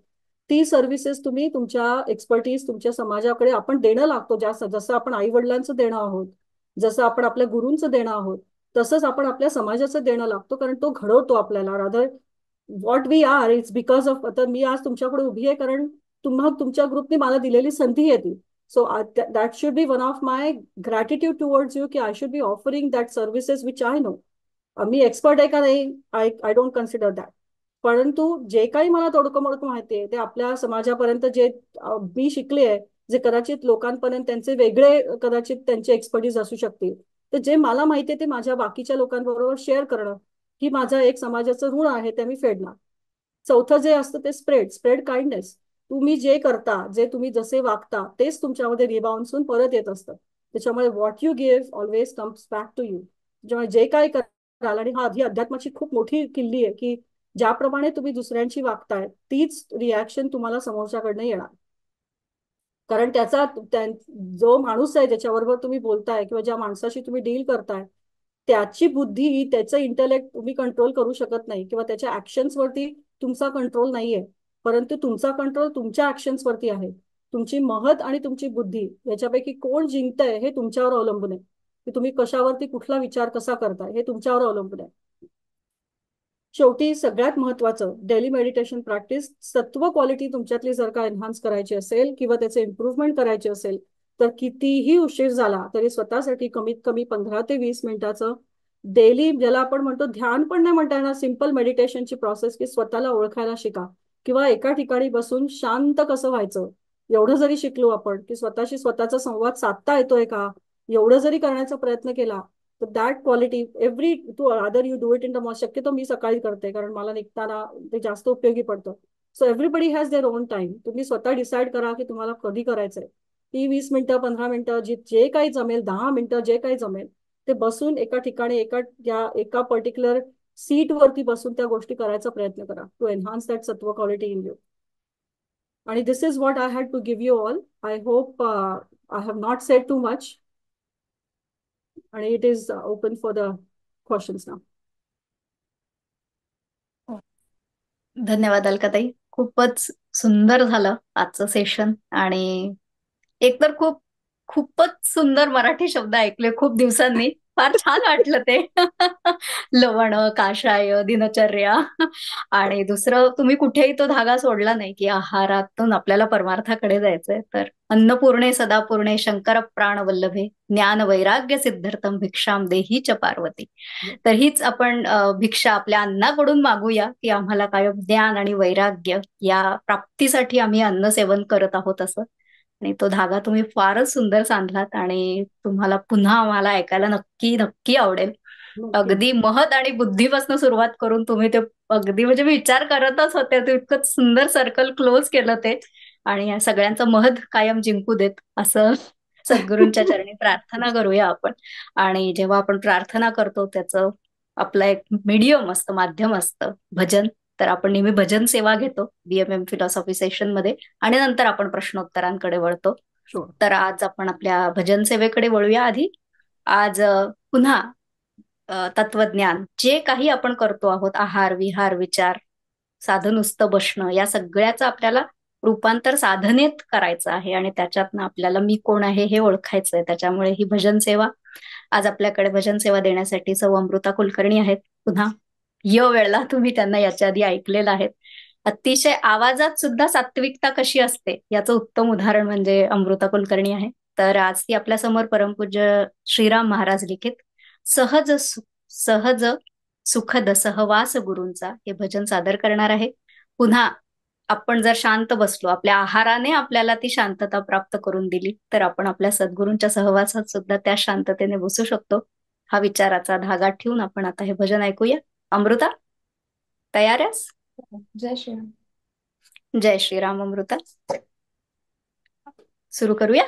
ती सर्व्हिसेस तुम्ही तुमच्या एक्सपर्टीज तुमच्या समाजाकडे आपण देणं लागतो. जसं आपण आई वडिलांचं देणं आहोत, जसं आपण आपल्या गुरूंचं देणं आहोत, तसंच आपण आपल्या समाजाचं देणं लागतो, कारण तो घडवतो आपल्याला. Rather what we are it's because of, आता मी आज तुमच्याकडे उभी आहे कारण तुमच्या ग्रुपने मला दिलेली संधी आहे ती. So that should be one of my gratitude towards you, की I should be offering that services which I know. मी एक्सपर्ट आहे का नाही, आय डोंट कन्सिडर दॅट. परंतु जे काही मला तोडकं मोडकं माहिती आहे ते आपल्या समाजापर्यंत जे मी शिकले आहे, जे कदाचित लोकांपर्यंत त्यांचे वेगळे कदाचित त्यांचे एक्सपर्टीज असू शकतील, तर जे मला माहिती आहे ते माझ्या बाकीच्या लोकांबरोबर शेअर करणं, ही माझं एक समाजाचं ऋण आहे, ते मी फेडणार. चौथं जे असतं ते स्प्रेड काइंडनेस. तुम्ही जे करता, जे तुम्ही जसे वागता, तेच तुमच्यामध्ये रिबाउंड परत येत असतं. त्याच्यामुळे what you give always comes back to you. त्याच्यामुळे जे काय कराल, आणि ही अध्यात्माची खूप मोठी किल्ली आहे, की ज्याप्रमाणे तुम्ही दुसऱ्यांची वागताय तीच रिॲक्शन तुम्हाला समोरच्याकडनं येणार. कारण जो माणूस आहे ज्याच्याबरोबर तुम्ही बोलताय किंवा ज्या माणसाशी तुम्ही डील करताय, त्याची बुद्धी त्याचं इंटेलेक्ट तुम्ही कंट्रोल करू शकत नाही, किंवा त्याच्या ऍक्शन्स वरती तुमचा कंट्रोल नाहीये. परंतु तुमचा कंट्रोल तुमच्या ऍक्शन्स वरती आहे. तुमची महत आणि तुमची बुद्धी याच्यापैकी कोण जिंकतंय हे तुमच्यावर अवलंबून आहे, की तुम्ही कशावरती कुठला विचार कसा करताय हे तुमच्यावर अवलंबून आहे. शेवटी सगळ्यात महत्वाचं, डेली मेडिटेशन प्रॅक्टिस. सत्व क्वालिटी तुमच्यातली जर का एन्हान्स करायची असेल किंवा त्याचे इम्प्रूव्हमेंट करायचे असेल, तर कितीही उशीर झाला तरी स्वतःसाठी कमीत कमी 15 ते 20 मिनिटाचं डेली, ज्याला आपण म्हणतो ध्यान पण नाही म्हणता येणार, सिम्पल मेडिटेशनची प्रोसेस, की स्वतःला ओळखायला शिका. किंवा एका ठिकाणी बसून शांत कसं व्हायचं, एवढं जरी शिकलो आपण, की स्वतःशी स्वतःचा संवाद साधता येतोय का, एवढं जरी करण्याचा प्रयत्न केला, तर that quality every two other you do it in the morning. शक्यतो मी सकाळी करते कारण मला निघताना ते जास्त उपयोगी पडतं. So everybody has their own time. तुम्ही स्वतः डिसाईड करा की तुम्हाला कधी करायचंय. ती 20 मिनिटं 15 मिनिटं जे काही जमेल, 10 मिनिटं जे काही जमेल, ते बसून एका ठिकाणी एका पर्टिक्युलर सीट वरती बसून त्या गोष्टी करायचा प्रयत्न करा, टू एन्हान्स दॅट सत्व क्वालिटी इन यू. आणि this is what I had to give you all. I hope I have not said too much, आणि it is open for the questions now. धन्यवाद अलकाताई, खूपच सुंदर झालं आजचं सेशन. आणि एकतर खूपच सुंदर मराठी शब्द ऐकले खूप दिवसांनी, फार छान वाटलं ते. लवण, काषाय, दिनचर्या. आणि दुसरं, तुम्ही कुठेही तो धागा सोडला नाही की आहारातून आपल्याला परमार्थाकडे जायचंय. तर अन्नपूर्णे सदापूर्णे शंकर प्राण वल्लभे ज्ञान वैराग्य सिद्ध्यर्थम भिक्षाम देही च पार्वती. तर हीच आपण भिक्षा आपल्या अन्नाकडून मागूया, की आम्हाला काय ज्ञान आणि वैराग्य या प्राप्तीसाठी आम्ही अन्न सेवन करत आहोत असं. आणि तो धागा तुम्ही फारच सुंदर सांधलात, आणि तुम्हाला पुन्हा आम्हाला ऐकायला नक्की नक्की आवडेल. अगदी महत आणि बुद्धीपासून सुरुवात करून तुम्ही ते अगदी म्हणजे विचार करतच होते, ते इतकं सुंदर सर्कल क्लोज केलं ते. आणि या सगळ्यांचा महत कायम जिंकू देत असं सद्गुरूंच्या चरणी प्रार्थना करूया आपण. आणि जेव्हा आपण प्रार्थना करतो त्याचं आपलं एक मीडियम असतं, माध्यम असतं भजन. तर आपण नेहमी भजन सेवा घेतो बीएमएम फिलॉसॉफी सेशन मध्ये, आणि नंतर आपण प्रश्नोत्तरांकडे वळतो. तर आज आपण आपल्या भजन सेवेकडे वळूया. आधी आज पुन्हा तत्वज्ञान, जे काही आपण करतो आहोत, आहार विहार विचार साधं नुसतं बसणं, या सगळ्याचं आपल्याला रूपांतर साधनेत करायचं आहे. आणि त्याच्यातनं आपल्याला मी कोण आहे हे ओळखायचंय. त्याच्यामुळे ही भजन सेवा, आज आपल्याकडे भजन सेवा देण्यासाठी सौ अमृता कुलकर्णी आहेत. पुन्हा वेळेला तुम्ही त्यांना याच्या आधी ऐकलेलं आहे. अतिशय आवाजात सुद्धा सात्विकता कशी असते याचं उत्तम उदाहरण म्हणजे अमृता कुलकर्णी आहे. तर आज ती आपल्या समोर परमपूज्य श्रीराम महाराज लिखित सहज सहज सुखद सहवास गुरूंचा हे भजन सादर करणार आहे. पुन्हा आपण जर शांत बसलो, आपल्या आहाराने आपल्याला ती शांतता प्राप्त करून दिली, तर आपण आपल्या सद्गुरूंच्या सहवासात सुद्धा त्या शांततेने बसू शकतो. हा विचाराचा धागा ठेवून आपण आता हे भजन ऐकूया. अमृता. तयार आहेस? जय श्रीराम. जय श्रीराम. अमृता, सुरू करूया.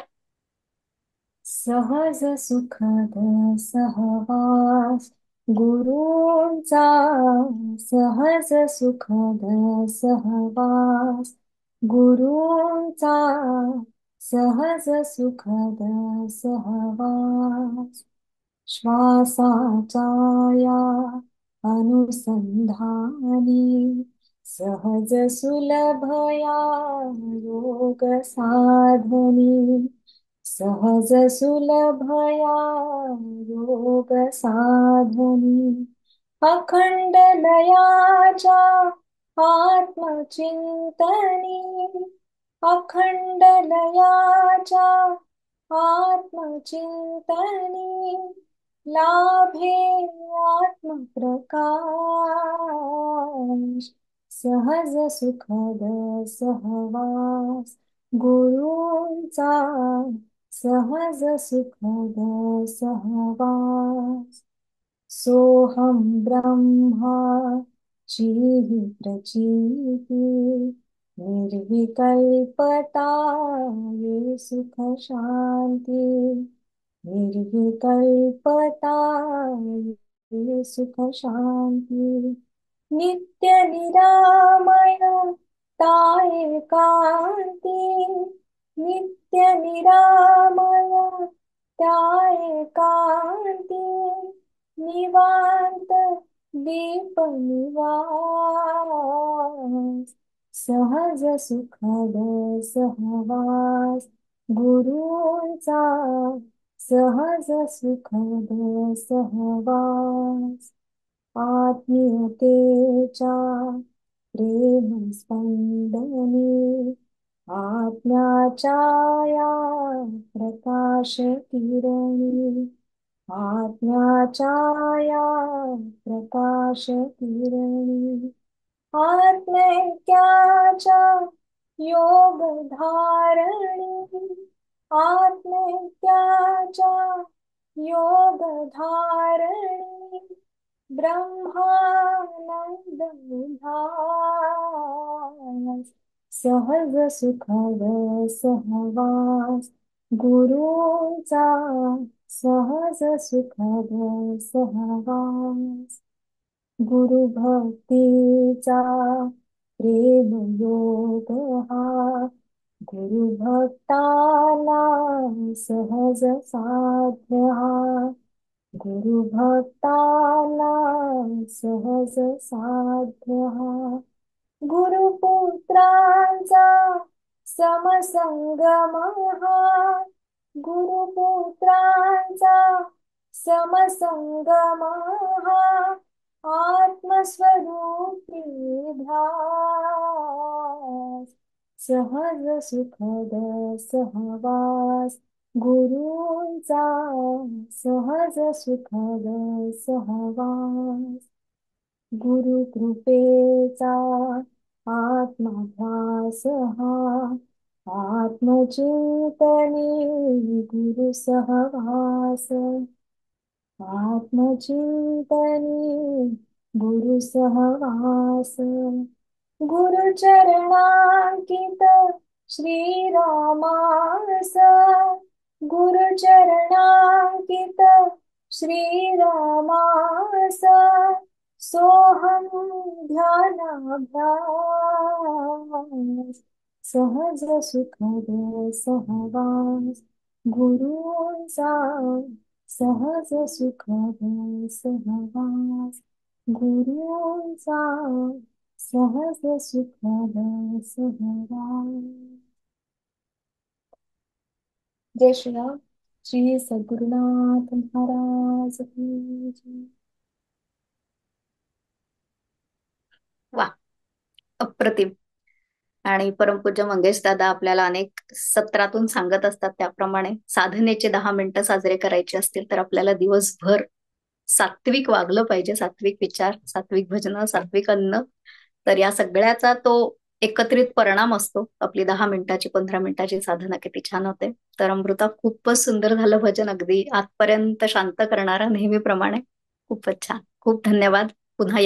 सहज सुखद सहवास गुरूंचा, सहज सुखद सहवास गुरूंचा, सहज सुखद सहवास. श्वासाच्या या अनुसंधानी, सहज सुलभ या योग साधनी, सहज सुलभ या योग साधनी. अखंड लयाच्या आत्मचिंतनी, अखंड लयाच्या आत्मचिंतनी. लाभे आत्मप्रकाश, सहज सुखद सहवास गुरूंचा, सहज सुखद सहवास. सोहम ब्रह्मा ची प्रचिती, निर्विकल्पता ये सुख शांती, निर्विकल्पता ये सुख शांती. नित्य निरामय ताये कांती, नित्य निरामय ताये कांती. निवांत दीप निवास, सहज सुखद सहवास गुरूंचा, सहज सुखद सहवास. आत्मीयतेच्या प्रेम स्पंदनी, आत्म्याच्या या प्रकाश किरणी, आत्म्याच्या या प्रकाश किरणी. आत्मैक्याच्या योग धारणी, आत्मैक्याच्या योग धारणी. ब्रह्मानंद उल्हास, सहज सुखद सहवास गुरूंचा, सहज सुखद सहवास. गुरु भक्तीचा प्रेम योग हा, गुरु भक्ताला सहज साध्य हा, गुरु भक्ताला सहज साध्य हा. गुरुपुत्रांचा समसंगम हा, गुरुपुत्रांचा समसंगम हा. आत्मस्वरूपी ध्यास, सहज सुखद सहवास गुरूंचा, सहज सुखद सहवास. गुरु कृपेचा आत्माध्यास हा, आत्मचिंतनी गुरु सहवास, आत्मचिंतनी गुरु सहवास. गुरुचरणांकित श्रीरामास, गुरुचरणांकित श्रीरामास. सोहम ध्यानाभ्यास, सहज सुखद सहवास गुरूंचा, सहज सुखद सहवास गुरूंचा, सहज सुखद सहवास. जय श्रीराम. श्री सद्गुरुनाथ महाराज की जय. वा, अप्रतिम. आणि परमपूज्य मंगेश दादा आपल्याला अनेक सत्रातून सांगत असतात त्याप्रमाणे साधनेचे 10 मिनिटं साजरे करायचे असतील तर आपल्याला दिवसभर सात्विक वागलं पाहिजे, सात्विक विचार, सात्विक भजन, सात्विक अन्न. तर या सगळ्याचा तो एकत्रित परिणाम असतो. आपली 10 मिनिटाची 15 मिनिटाची साधना किती छान होते. तर अमृता, खूपच सुंदर झालं भजन, अगदी आजपर्यंत शांत करणारा नेहमीप्रमाणे. खूपच छान. खूप धन्यवाद. पुन्हा